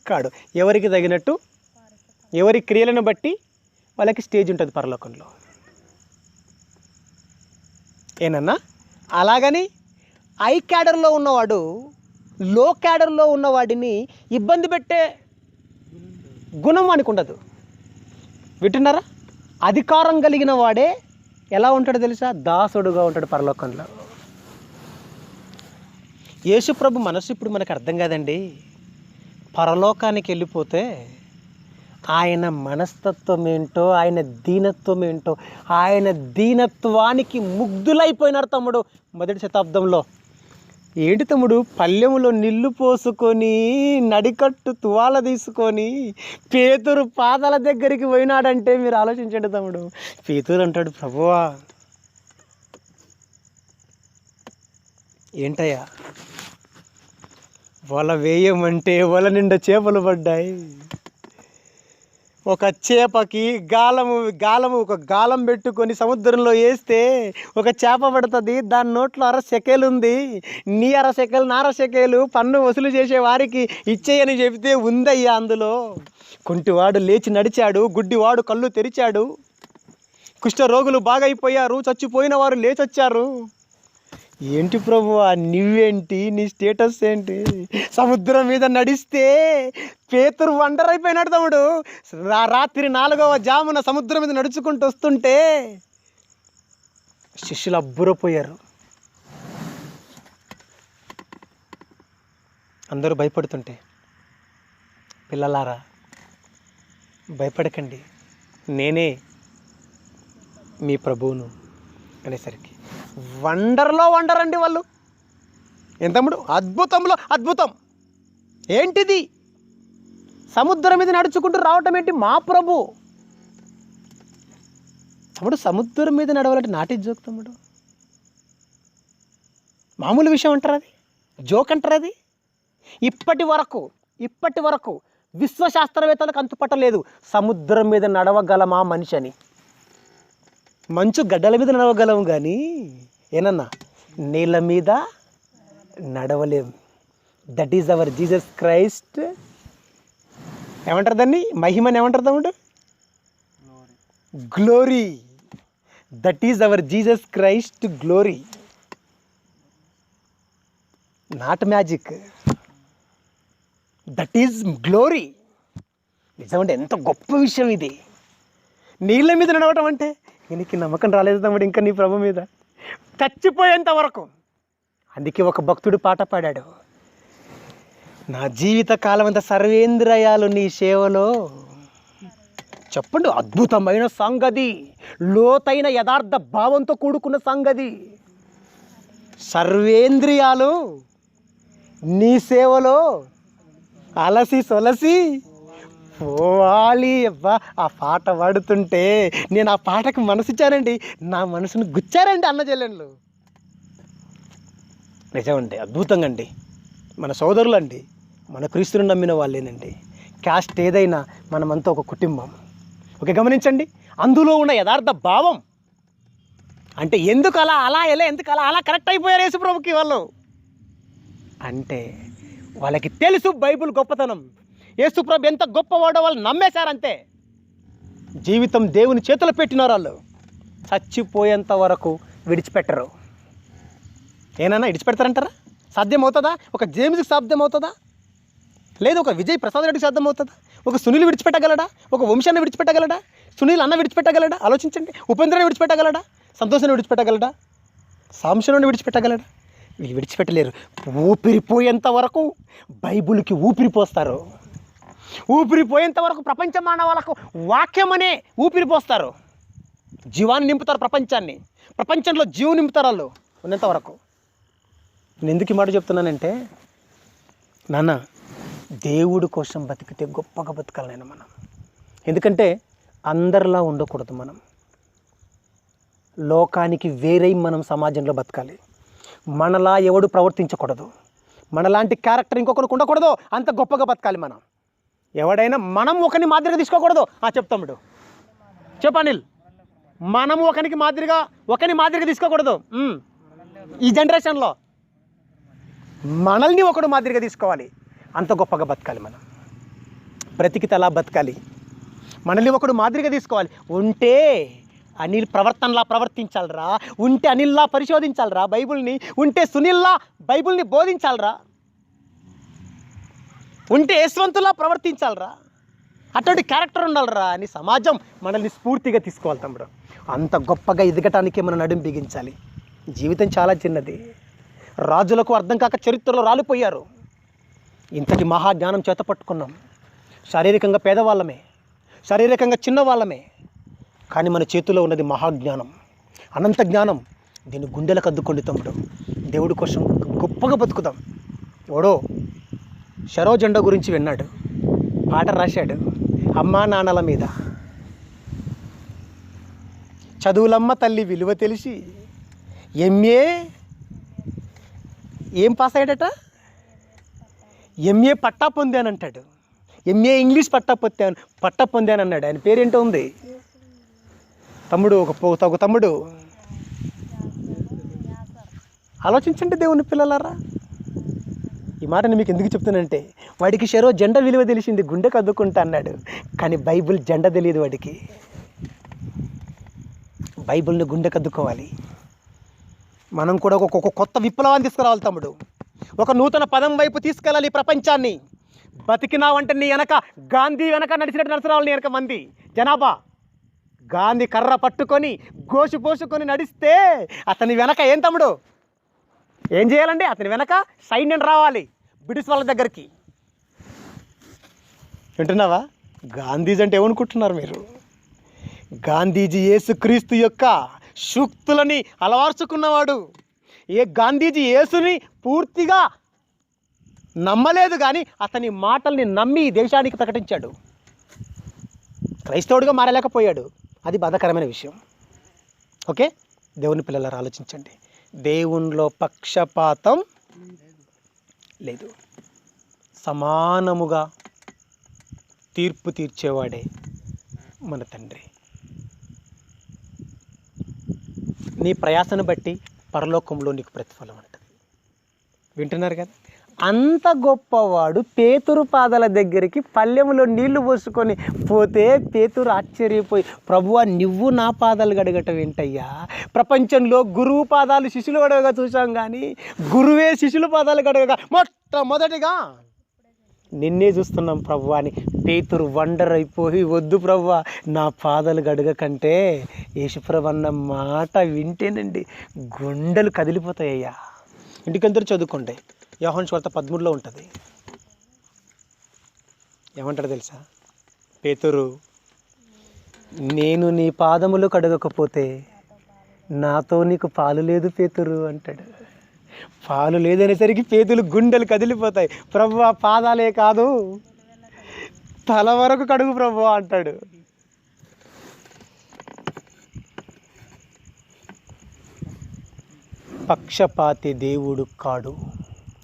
కాడు. ఎవరికి తగినట్టు, ఎవరి క్రియలను బట్టి వాళ్ళకి స్టేజ్ ఉంటుంది పరలోకంలో. ఏనన్నా? అలాగని హై క్యాడర్లో ఉన్నవాడు లో క్యాడర్లో ఉన్నవాడిని ఇబ్బంది పెట్టే గుణం వానికి ఉండదు. వింటున్నారా? అధికారం కలిగిన వాడే ఎలా ఉంటాడో తెలుసా? దాసుడుగా ఉంటాడు పరలోకంలో. యేసుప్రభు మనసు ఇప్పుడు మనకు అర్థం కాదండి. పరలోకానికి వెళ్ళిపోతే ఆయన మనస్తత్వం ఏంటో, ఆయన దీనత్వం ఏంటో, ఆయన దీనత్వానికి ముగ్ధులైపోయినారు తమ్ముడు మొదటి శతాబ్దంలో. ఏంటి తమ్ముడు, పల్లెములో నీళ్లు పోసుకొని నడికట్టు తువాల తీసుకొని పేతురు పాదాల దగ్గరికి పోయినాడంటే మీరు ఆలోచించండి తమ్ముడు. పేతురు అంటాడు, ప్రభువా ఏంటయ్యా వల వేయమంటే వల నిండా చేపలు పడ్డాయి. ఒక చేపకి గాలము ఒక గాలం పెట్టుకొని సముద్రంలో వేస్తే ఒక చేప పడుతుంది. దాని నోట్లో 1/2 షెకెల్ ఉంది. నీ 1/2 షెకెల్ నా 1/2 షెకెల్ పన్ను వసూలు చేసే వారికి ఇచ్చేయని చెబితే ఉందయ్యా అందులో. కుంటివాడు లేచి నడిచాడు, గుడ్డివాడు కళ్ళు తెరిచాడు, కుష్ఠరోగులు బాగైపోయారు, చచ్చిపోయిన వారు లేచొచ్చారు. ఏంటి ప్రభువా నువ్వేంటి, నీ స్టేటస్ ఏంటి? సముద్రం మీద నడిస్తే పేతురు వండర్ అయిపోయినాడు తమ్ముడు. రాత్రి 4వ జామున సముద్రం మీద నడుచుకుంటూ వస్తుంటే శిష్యులు అబ్బురపోయారు. అందరూ భయపడుతుంటే, పిల్లలారా భయపడకండి, నేనే మీ ప్రభువును అనేసరికి వండర్లో వండర్ అండి వాళ్ళు. ఏం తమ్ముడు, అద్భుతంలో అద్భుతం. ఏంటిది? సముద్రం మీద నడుచుకుంటూ రావటం ఏంటి? మా ప్రభు. తమ్ముడు సముద్రం మీద నడవాలంటే నాటి జోక్ తమ్ముడు, మామూలు విషయం అంటారు అది? జోక్ అంటారు అది? ఇప్పటి వరకు విశ్వశాస్త్రవేత్తలకు అంతుపట్టలేదు సముద్రం మీద నడవగలమా మనిషి అని. మంచు గడ్డల మీద నడవగలము కానీ ఏనన్నా నీళ్ళ మీద నడవలేం. That is our Jesus Christ. ఏమంటారు దాన్ని? మహిమని ఏమంటారు తమ్ముడు? Glory. That is our Jesus Christ glory, not magic. That is glory. నిజమంటే ఎంత గొప్ప విషయం ఇది. నీళ్ళ మీద నడవటం అంటే నీకు నమ్మకం రాలేదు తమ్ముడు ఇంకా నీ ప్రభు మీద, చచ్చిపోయేంత వరకు. అందుకే ఒక భక్తుడు పాట పాడాడు, నా జీవిత కాలం అంతా సర్వేంద్రియాలు నీ సేవలో. చెప్పండి, అద్భుతమైన సాంగ్ అది, లోతైన యథార్థ భావంతో కూడుకున్న సాంగ్ అది. సర్వేంద్రియాలు నీ సేవలో అలసి సొలసి పోవాలి. అబ్బా ఆ పాట పాడుతుంటే నేను ఆ పాటకు మనసిచ్చానండి, నా మనసును గుచ్చారండి అన్న చెల్లెళ్ళు. నిజమండి, అద్భుతంగా అండి. మన సోదరులండి, మన క్రీస్తుని నమ్మిన వాళ్ళేనండి. క్యాస్ట్ ఏదైనా మనమంతా ఒక కుటుంబం. ఓకే, గమనించండి. అందులో ఉన్న యథార్థ భావం అంటే ఎందుకు అలా కరెక్ట్ అయిపోయారు యేసుప్రభుకి వాళ్ళు అంటే వాళ్ళకి తెలుసు బైబిల్ గొప్పతనం. యేసుప్రభు ఎంత గొప్పవాడో వాళ్ళు నమ్మేశారంతే. జీవితం దేవుని చేతులు పెట్టినారు వాళ్ళు. చచ్చిపోయేంత వరకు విడిచిపెట్టరు. ఏనన్నా విడిచిపెడతారంటారా? సాధ్యమవుతుందా? ఒక జేమ్స్కి సాధ్యమవుతుందా? లేదు ఒక విజయ్ ప్రసాద్ రెడ్డికి సాధ్యమవుతుందా? ఒక సునీల్ విడిచిపెట్టగలడా? ఒక వంశాన్ని విడిచిపెట్టగలడా? సునీల్ అన్న విడిచిపెట్టగలడా? ఆలోచించండి. ఉపేంద్రని విడిచిపెట్టగలడా? సంతోషాన్ని విడిచిపెట్టగలడా? సాంశనుని విడిచిపెట్టగలడా? వీళ్ళు విడిచిపెట్టలేరు. ఊపిరిపోయేంత వరకు బైబిల్కి ఊపిరిపోస్తారు. ఊపిరిపోయేంత వరకు ప్రపంచ మానవాళ్ళకు వాక్యం అనే ఊపిరిపోస్తారు. జీవాన్ని నింపుతారు ప్రపంచాన్ని. ప్రపంచంలో జీవం నింపుతారు వాళ్ళు ఉన్నంత వరకు. నేను ఎందుకు ఈ మాట చెప్తున్నానంటే, నాన్న దేవుడి కోసం బతికితే గొప్పగా బతకాలి మనం. ఎందుకంటే అందరిలా ఉండకూడదు. మనం లోకానికి వేరై మనం సమాజంలో బతకాలి. మనలా ఎవడు ప్రవర్తించకూడదు. మనలాంటి క్యారెక్టర్ ఇంకొకరికి ఉండకూడదు. అంత గొప్పగా బతకాలి మనం. ఎవడైనా మనం ఒకరిని మాదిరిగా తీసుకోకూడదు. చెప్తాముడు చెప్పనిల్, మనము ఒకరికి మాదిరిగా తీసుకోకూడదు. ఈ జనరేషన్లో మనల్ని ఒకడు మాదిరిగా తీసుకోవాలి. అంత గొప్పగా బతకాలి మనం. బ్రతికితే అలా బతకాలి. మనల్ని ఒకడు మాదిరిగా తీసుకోవాలి. ఉంటే అనిల్ ప్రవర్తనలా ప్రవర్తించాలరా, ఉంటే అనిల్లా పరిశోధించాలరా బైబిల్ని, ఉంటే సునీల్లా బైబిల్ని బోధించాలరా, ఉంటే యశ్వంతులా ప్రవర్తించాలరా, అటువంటి క్యారెక్టర్ ఉండాలరా అని సమాజం మనల్ని స్ఫూర్తిగా తీసుకోవాలి తమ్ముడు. అంత గొప్పగా ఎదగటానికే మనం నడుం బిగించాలి. జీవితం చాలా చిన్నది. రాజులకు అర్థం కాక చరిత్రలో రాలిపోయారు. ఇంతటి మహాజ్ఞానం చేత పట్టుకున్నాం. శారీరకంగా పేదవాళ్ళమే, శారీరకంగా చిన్నవాళ్ళమే, కానీ మన చేతిలో ఉన్నది మహాజ్ఞానం, అనంత జ్ఞానం. దీన్ని గుండెలకు అద్దుకోండి తమ్ముడు. దేవుడి కోసం గొప్పగా బతుకుదాం. ఓడో షరో జెండా గురించి విన్నాడు, పాట రాశాడు. అమ్మా నాన్నల మీద చదువులమ్మ తల్లి విలువ తెలిసి ఎంఏ ఏం పాస్ అయ్యాడట, ఎంఏ పట్టా పొందానంటాడు. ఎంఏ ఇంగ్లీష్ పట్టా పొందానన్నాడు. ఆయన పేరేంటో ఉంది తమ్ముడు, ఒక తమ్ముడు. ఆలోచించండి దేవుని పిల్లలారా. ఈ మాట నేను మీకు ఎందుకు చెప్తానంటే, వాడికి షరో జెండా విలువ తెలిసింది, గుండెకు అద్దుకుంటా అన్నాడు, కానీ బైబిల్ జెండా తెలియదు వాడికి. బైబిల్ని గుండెకు అద్దుకోవాలి. మనం కూడా ఒక కొత్త విప్లవాన్ని తీసుకురావాలి తమ్ముడు. ఒక నూతన పదం వైపు తీసుకెళ్ళాలి ఈ ప్రపంచాన్ని. బతికినావంటే నీ వెనక గాంధీ వెనక నడిచినట్టు నడిచిరావాలి. నీ వెనక మంది జనాభా గాంధీ కర్ర పట్టుకొని గోషు పోసుకొని నడిస్తే అతని వెనక ఏం తమ్ముడు ఏం చేయాలండి? అతని వెనక సైన్యం రావాలి బ్రిటిష్ వాళ్ళ దగ్గరికి. వింటున్నావా? గాంధీజీ అంటే ఏమనుకుంటున్నారు మీరు? గాంధీజీ యేసుక్రీస్తు యొక్క సూక్తులని అలవార్చుకున్నవాడు. గాంధీజీ యేసుని పూర్తిగా నమ్మలేదు, కానీ అతని మాటల్ని నమ్మి దేశానికి ప్రకటించాడు. క్రైస్తవుడిగా మారలేకపోయాడు. అది బాధాకరమైన విషయం. ఓకే, దేవుని పిల్లలారా ఆలోచించండి. దేవునిలో పక్షపాతం లేదు. సమానముగా తీర్పు తీర్చేవాడే మన తండ్రి. నీ ప్రయాసను బట్టి పరలోకంలో నీకు ప్రతిఫలం ఉంటుంది. వింటున్నారు కదా? అంత గొప్పవాడు పేతురు పాదాల దగ్గరికి పల్లెములో నీళ్లు పోసుకొని పోతే పేతురు ఆశ్చర్యపోయి, ప్రభువా నువ్వు నా పాదాలు గడగటం ఏంటయ్యా? ప్రపంచంలో గురువు పాదాలు శిష్యులు గడగగా చూసాం, కానీ గురువే శిష్యుల పాదాలు గడగగా మొట్టమొదటిగా నిన్నే చూస్తున్నాం ప్రభువా అని పేతురు వండర్ అయిపోయి, వద్దు ప్రభువా నా పాదాలు గడగ కంటే యేసుప్రభు అన్న మాట వింటేనండి గుండెలు కదిలిపోతాయ్యా. ఇంటికందరూ చదువుకోండి. యోహాను సువార్త 13లో ఉంటుంది. ఏమంటాడు తెలుసా? పేతురు, నేను నీ పాదములు కడగకపోతే నాతో నీకు పాలు లేదు పేతురు అంటాడు. పాలు లేదనేసరికి పేతులు గుండెలు కదిలిపోతాయి. ప్రభువా పాదాలే కాదు తల వరకు కడుగు ప్రభువా అంటాడు. పక్షపాతి దేవుడు కాడు,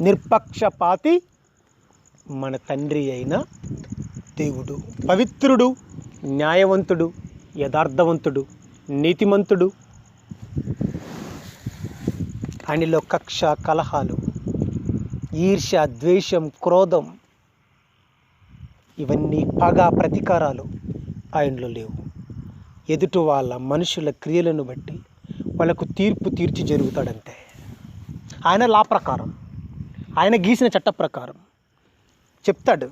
నిర్పక్షపాతి మన తండ్రి అయిన దేవుడు. పవిత్రుడు, న్యాయవంతుడు, యథార్థవంతుడు, నీతిమంతుడు. ఆయనలో కక్ష, కలహాలు, ఈర్ష్య, ద్వేషం, క్రోధం, ఇవన్నీ పగ, ప్రతీకారాలు ఆయనలో లేవు. ఎదుటి వాళ్ళ మనుషుల క్రియలను బట్టి వాళ్ళకు తీర్పు తీర్చి జరుగుతాడంతే. ఆయన లా ప్రకారం, ఆయన గీసిన చట్ట ప్రకారం చెప్తాడు,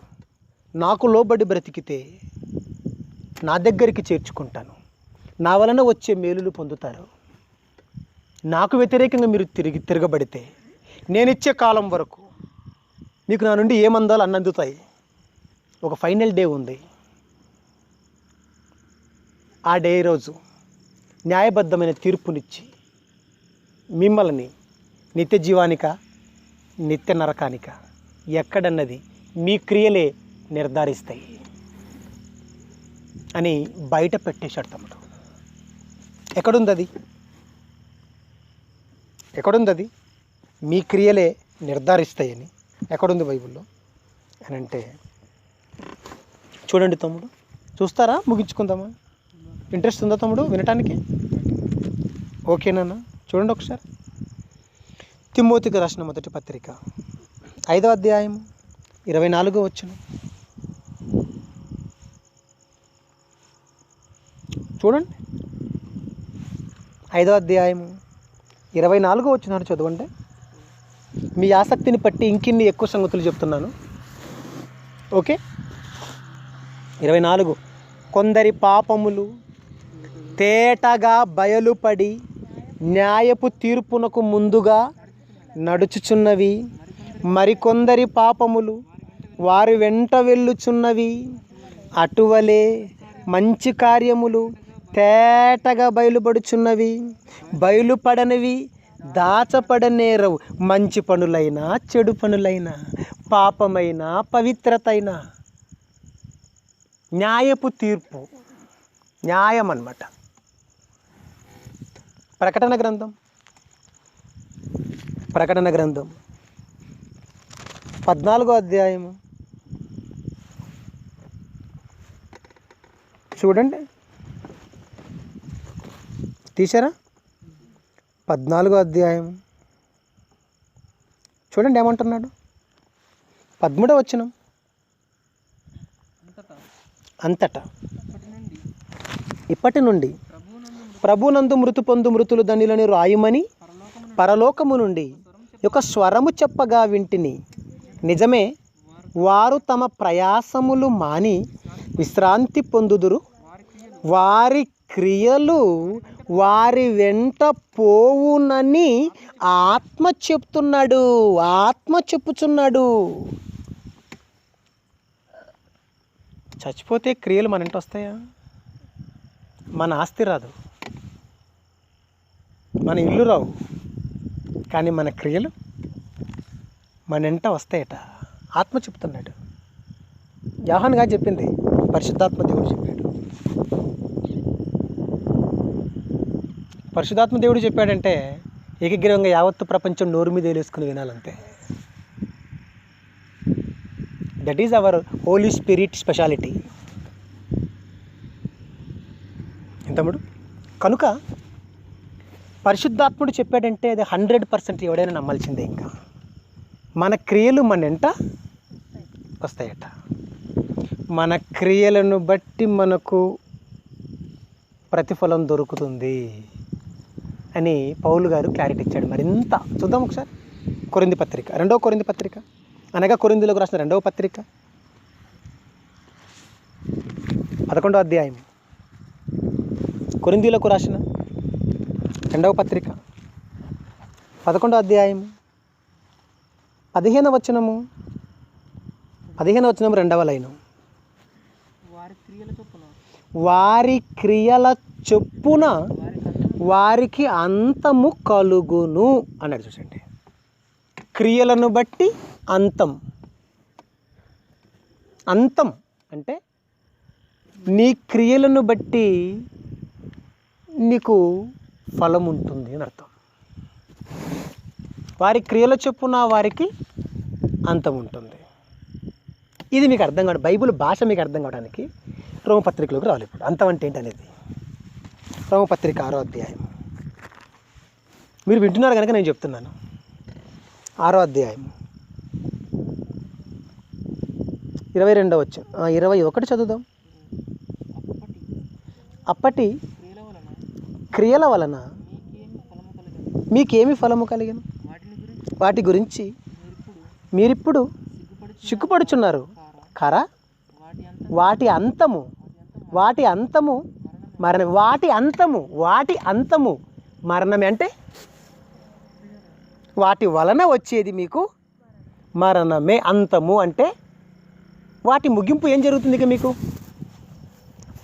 నాకు లోబడి బ్రతికితే నా దగ్గరికి చేర్చుకుంటాను, నా వలన వచ్చే మేలులు పొందుతారు. నాకు వ్యతిరేకంగా మీరు తిరగబడితే నేనిచ్చే కాలం వరకు మీకు నా నుండి ఏమందాలు అన్నందుతాయి. ఒక ఫైనల్ డే ఉంది. ఆ డే రోజు న్యాయబద్ధమైన తీర్పునిచ్చి మిమ్మల్ని నిత్య జీవానిక, నిత్య నరకానిక ఎక్కడన్నది మీ క్రియలే నిర్ధారిస్తాయి అని బయట పెట్టేశాడు తమ్ముడు. ఎక్కడుంది అది? మీ క్రియలే నిర్ధారిస్తాయని ఎక్కడుంది బైబిల్లో అని అంటే, చూడండి తమ్ముడు, చూస్తారా? ముగించుకుందామా? ఇంట్రెస్ట్ ఉందా తమ్ముడు వినటానికి? ఓకేనా? చూడండి ఒకసారి. తిమోతికి రాసిన మొదటి పత్రిక 5వ అధ్యాయం 24వ వచనం చూడండి. 5వ అధ్యాయము 24వ వచనాన్ని చదవండి. మీ ఆసక్తిని బట్టి ఇంకిన్ని ఎక్కువ సంగతులు చెప్తున్నాను. ఓకే. 24 కొందరి పాపములు తేటగా బయలుపడి న్యాయపు తీర్పునకు ముందుగా నడుచుచున్నవి, మరికొందరి పాపములు వారి వెంట వెళ్ళుచున్నవి. అటువలే మంచి కార్యములు తేటగా బయలుపడుచున్నవి, బయలుపడనివి దాచపడనేరవు. మంచి పనులైనా చెడు పనులైనా, పాపమైన పవిత్రత అయినా, న్యాయపు తీర్పు, న్యాయం అన్నమాట. ప్రకటన గ్రంథం 14వ అధ్యాయము చూడండి. తీసారా? 14వ అధ్యాయం చూడండి ఏమంటున్నాడు. 13వ వచనం. అంతటా ఇప్పటి నుండి ప్రభునందు మృతు పొందు మృతులు ధన్యులని రాయుమని పరలోకము నుండి ఒక స్వరము చెప్పగా వింటిని. నిజమే, వారు తమ ప్రయాసములు మాని విశ్రాంతి పొందుదురు. వారి క్రియలు వారి వెంట పోవునని ఆత్మ చెప్తున్నాడు. ఆత్మ చెప్పుచున్నాడు. చచ్చిపోతే క్రియలు మన ఇంట వస్తాయా? మన ఆస్తి రాదు, మన ఇల్లు రావు, కానీ మన క్రియలు మన ఇంట వస్తాయట. ఆత్మ చెప్తున్నాడు. యోహాను గారు చెప్పింది, పరిశుద్ధాత్మ దేవుడు చెప్పాడు. పరిశుద్ధాత్మ దేవుడు చెప్పాడంటే ఏకగ్రీవంగా యావత్తు ప్రపంచం నోరు మీద వేసుకుని వినాలంతే. That is our holy spirit speciality. తమ్ముడు, కనుక పరిశుద్ధాత్ముడు చెప్పాడంటే అది 100% ఎవడైనా నమ్మాల్సిందే. ఇంకా మన క్రియలు మన వెంట వస్తాయట. మన క్రియలను బట్టి మనకు ప్రతిఫలం దొరుకుతుంది అని పౌలు గారు క్లారిటీ ఇచ్చాడు. మరింత చూద్దాం ఒకసారి. కొరింథీ పత్రిక, 2వ కొరింథీ పత్రిక, అనగా కొరింథీలకు రాసిన 2వ పత్రిక 11వ అధ్యాయం. కొరింథీలకు రాసిన 2వ పత్రిక 11వ అధ్యాయం 15వ వచనము 2వ లైను. వారి క్రియల చొప్పున వారికి అంతము కలుగును అన్నాడు. చూసండి, క్రియలను బట్టి అంతం. అంతం అంటే నీ క్రియలను బట్టి నీకు ఫలం ఉంటుంది అని అర్థం. వారి క్రియల చొప్పున వారికి అంతం ఉంటుంది. ఇది మీకు అర్థం కావడం, బైబిల్ భాష మీకు అర్థం కావడానికి రోమపత్రికలోకి రావాలి. ఇప్పుడు అంతం అంటే ఏంటనేది రోమపత్రిక 6వ అధ్యాయం. మీరు వింటున్నారు కనుక నేను చెప్తున్నాను. 6వ అధ్యాయం 22వ వచనం, 21 చదువుదాం. అప్పటి క్రియల వలన మీకేమి ఫలము కలిగను? వాటి గురించి మీరిప్పుడు సిగ్గుపడుచున్నారు కారా? వాటి అంతము మరణం. వాటి అంతము మరణమే. అంటే వాటి వలన వచ్చేది మీకు మరణమే. అంతము అంటే వాటి ముగింపు ఏం జరుగుతుంది? ఇక మీకు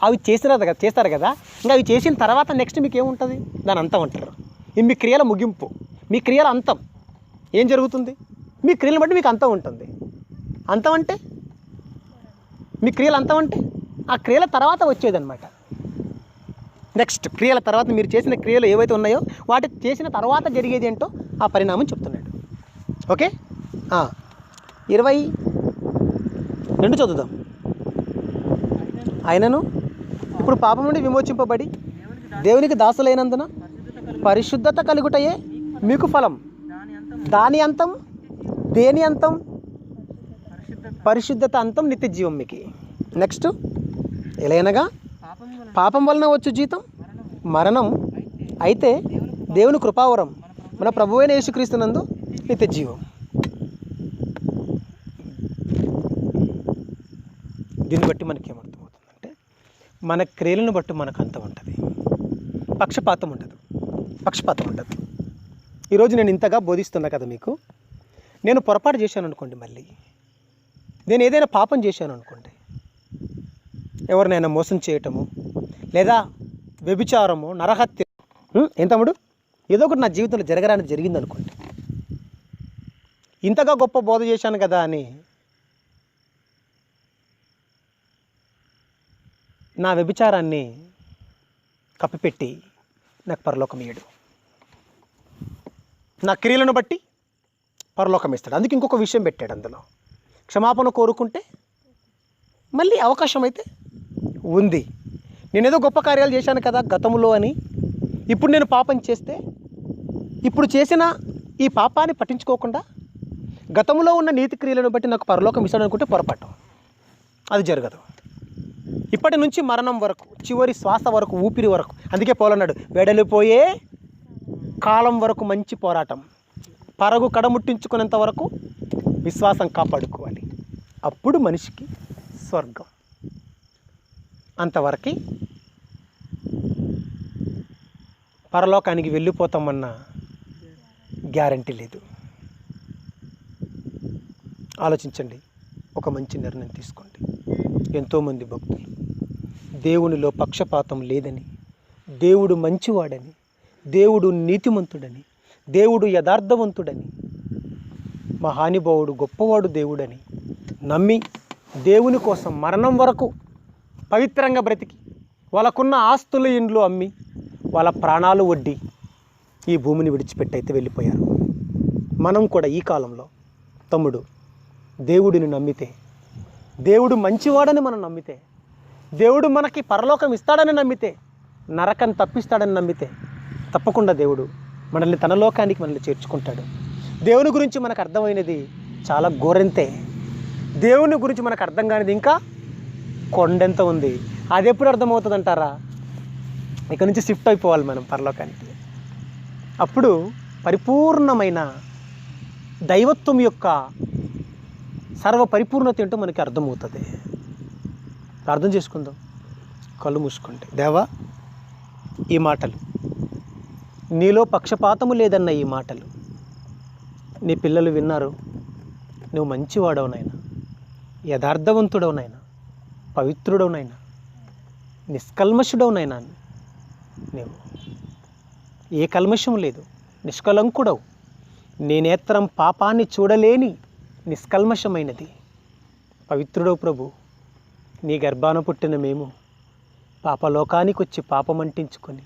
అవి చేస్తారు కదా, ఇంకా అవి చేసిన తర్వాత నెక్స్ట్ మీకు ఏముంటుంది? దాని అంతం అంటారు. ఇది మీ క్రియల ముగింపు, మీ క్రియల అంతం. ఏం జరుగుతుంది? మీ క్రియలను బట్టి మీకు అంతం ఉంటుంది. అంతం అంటే మీ క్రియల అంతం అంటే ఆ క్రియల తర్వాత వచ్చేదన్నమాట. నెక్స్ట్ క్రియల తర్వాత మీరు చేసిన క్రియలు ఏవైతే ఉన్నాయో వాటి చేసిన తర్వాత జరిగేది ఏంటో ఆ పరిణామం చెప్తున్నాడు. ఓకే, 22 చదువుదాం. ఆయనను ఇప్పుడు పాపం నుండి విమోచింపబడి దేవునికి దాసులైనందున పరిశుద్ధత కలుగుటయే మీకు ఫలం. దాని అంతం దేని అంతం? పరిశుద్ధత అంతం, నిత్య జీవం మీకు. నెక్స్ట్, ఎలయనగా పాపం వలన వచ్చు జీతం మరణం, అయితే దేవుని కృపావరం మన ప్రభువైన యేసుక్రీస్తునందు నిత్య జీవం. దీన్ని బట్టి మనకి ఏమర్థమవుతుందంటే మన క్రియలను బట్టి మనకు అంతం ఉంటుంది, పక్షపాతం ఉండదు. ఈరోజు నేను ఇంతగా బోధిస్తున్నా కదా మీకు, నేను పొరపాటు చేశాను అనుకోండి, మళ్ళీ నేను ఏదైనా పాపం చేశాను అనుకోండి, ఎవరినైనా మోసం చేయటము లేదా వ్యభిచారము, నరహత్య, ఏం తమ్ముడు ఏదో ఒకటి నా జీవితంలో జరగరాని జరిగింది అనుకోండి, ఇంతగా గొప్ప బోధ చేశాను కదా అని నా వ్యభిచారాన్ని కప్పిపెట్టి నాకు పరలోకం ఇయ్యడు. నా క్రియలను బట్టి పరలోకం ఇస్తాడు. అందుకే ఇంకొక విషయం పెట్టాడు అందులో, క్షమాపణ కోరుకుంటే మళ్ళీ అవకాశం అయితే ఉంది. నేనేదో గొప్ప కార్యాలు చేశాను కదా గతంలో అని, ఇప్పుడు నేను పాపం చేస్తే ఇప్పుడు చేసిన ఈ పాపాన్ని పట్టించుకోకుండా గతంలో ఉన్న నీతి క్రియలను బట్టి నాకు పరలోకం ఇస్తాడు అనుకుంటే పొరపాటు, అది జరగదు. ఇప్పటి నుంచి మరణం వరకు, చివరి శ్వాస వరకు, ఊపిరి వరకు, అందుకే పౌలన్నాడు, వెడలిపోయే కాలం వరకు మంచి పోరాటం, పరగు కడముట్టించుకునేంత వరకు విశ్వాసం కాపాడుకోవాలి. అప్పుడు మనిషికి స్వర్గం. అంతవరకు పరలోకానికి వెళ్ళిపోతామన్న గ్యారంటీ లేదు. ఆలోచించండి, ఒక మంచి నిర్ణయం తీసుకోండి. ఎంతోమంది భక్తులు దేవునిలో పక్షపాతం లేదని, దేవుడు మంచివాడని, దేవుడు నీతిమంతుడని, దేవుడు యథార్థవంతుడని, మహానుభావుడు గొప్పవాడు దేవుడని నమ్మి దేవుని కోసం మరణం వరకు పవిత్రంగా బ్రతికి వాళ్ళకున్న ఆస్తుల ఇండ్లు అమ్మి వాళ్ళ ప్రాణాలు వడ్డి ఈ భూమిని విడిచిపెట్టయితే వెళ్ళిపోయారు. మనం కూడా ఈ కాలంలో తమ్ముడు దేవుడిని నమ్మితే, దేవుడు మంచివాడని మనం నమ్మితే, దేవుడు మనకి పరలోకం ఇస్తాడని నమ్మితే, నరకం తప్పిస్తాడని నమ్మితే తప్పకుండా దేవుడు మనల్ని తన లోకానికి మనల్ని చేర్చుకుంటాడు. దేవుని గురించి మనకు అర్థమైనది చాలా గోరెంతే, దేవుని గురించి మనకు అర్థం కానిది ఇంకా కొండెంత ఉంది. అది ఎప్పుడు అర్థమవుతుంది అంటారా? ఇక్కడ నుంచి షిఫ్ట్ అయిపోవాలి మనం పరలోకానికి. అప్పుడు పరిపూర్ణమైన దైవత్వం యొక్క సర్వ పరిపూర్ణత ఏంటో మనకి అర్థమవుతుంది. అర్థం చేసుకుందాం, కళ్ళు మూసుకోండి. దేవా, ఈ మాటలు, నీలో పక్షపాతము లేదన్న ఈ మాటలు నీ పిల్లలు విన్నారు. నువ్వు మంచివాడవునైనా, యథార్థవంతుడవునైనా, పవిత్రుడవునైనా, నిష్కల్మషుడవునైనా, నీవు ఏ కల్మషం లేదు, నిష్కలంకుడవు. నీ నేత్రం పాపాన్ని చూడలేని నిష్కల్మషమైనది. పవిత్రుడవు ప్రభు. నీ గర్భాన పుట్టిన మేము పాపలోకానికి వచ్చి పాపమంటించుకొని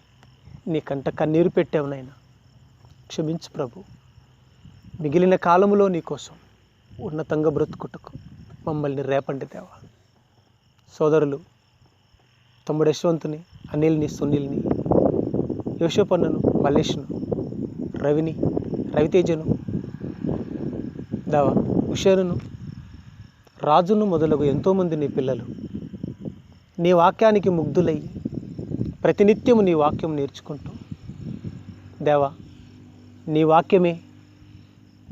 నీ కంట కన్నీరు పెట్టావు నాయన. క్షమించు ప్రభు. మిగిలిన కాలములో నీ కోసం ఉన్నతంగా బ్రతుకుటకు మమ్మల్ని రేపండి దేవా. సోదరులు తమ్ముడు యశ్వంతుని, అనిల్ని, సునీల్ని, యోషపన్నను, మల్లేష్ను, రవిని, రవితేజను, దేవా, ఉషేరును, రాజును మొదలగు ఎంతోమంది నీ పిల్లలు నీ వాక్యానికి ముగ్ధులై ప్రతినిత్యము నీ వాక్యం నేర్చుకుంటూ దేవా, నీ వాక్యమే,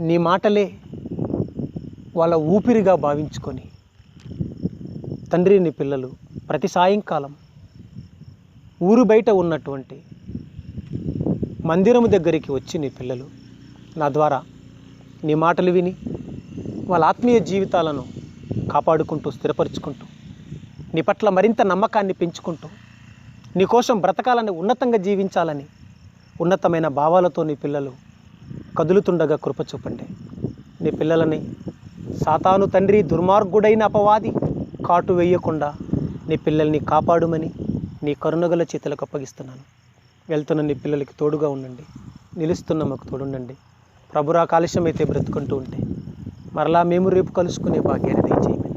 నీ మాటలే వాళ్ళ ఊపిరిగా భావించుకొని తండ్రి, నీ పిల్లలు ప్రతి సాయంకాలం ఊరు బయట ఉన్నటువంటి మందిరము దగ్గరికి వచ్చి నీ పిల్లలు నా ద్వారా నీ మాటలు విని వాళ్ళ ఆత్మీయ జీవితాలను కాపాడుకుంటూ స్థిరపరుచుకుంటూ నీ పట్ల మరింత నమ్మకాన్ని పెంచుకుంటూ నీ కోసం బ్రతకాలని, ఉన్నతంగా జీవించాలని ఉన్నతమైన భావాలతో నీ పిల్లలు కదులుతుండగా కృప చూపండి. నీ పిల్లలని సాతాను తండ్రి, దుర్మార్గుడైన అపవాది కాటు వేయకుండా నీ పిల్లల్ని కాపాడుమని నీ కరుణగల చేతులకు అప్పగిస్తున్నాను. వెళ్తున్న నీ పిల్లలకి తోడుగా ఉండండి, నిలుస్తున్న మాకు తోడుండండి. ప్రభురా కాలుష్యమైతే బ్రతుకుంటూ ఉంటే మరలా మేము రేపు కలుసుకునే భాగ్యాన్ని దయచేయమని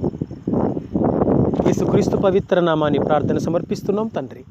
యేసుక్రీస్తు పవిత్ర నామాన్ని ప్రార్థన సమర్పిస్తున్నాం తండ్రి.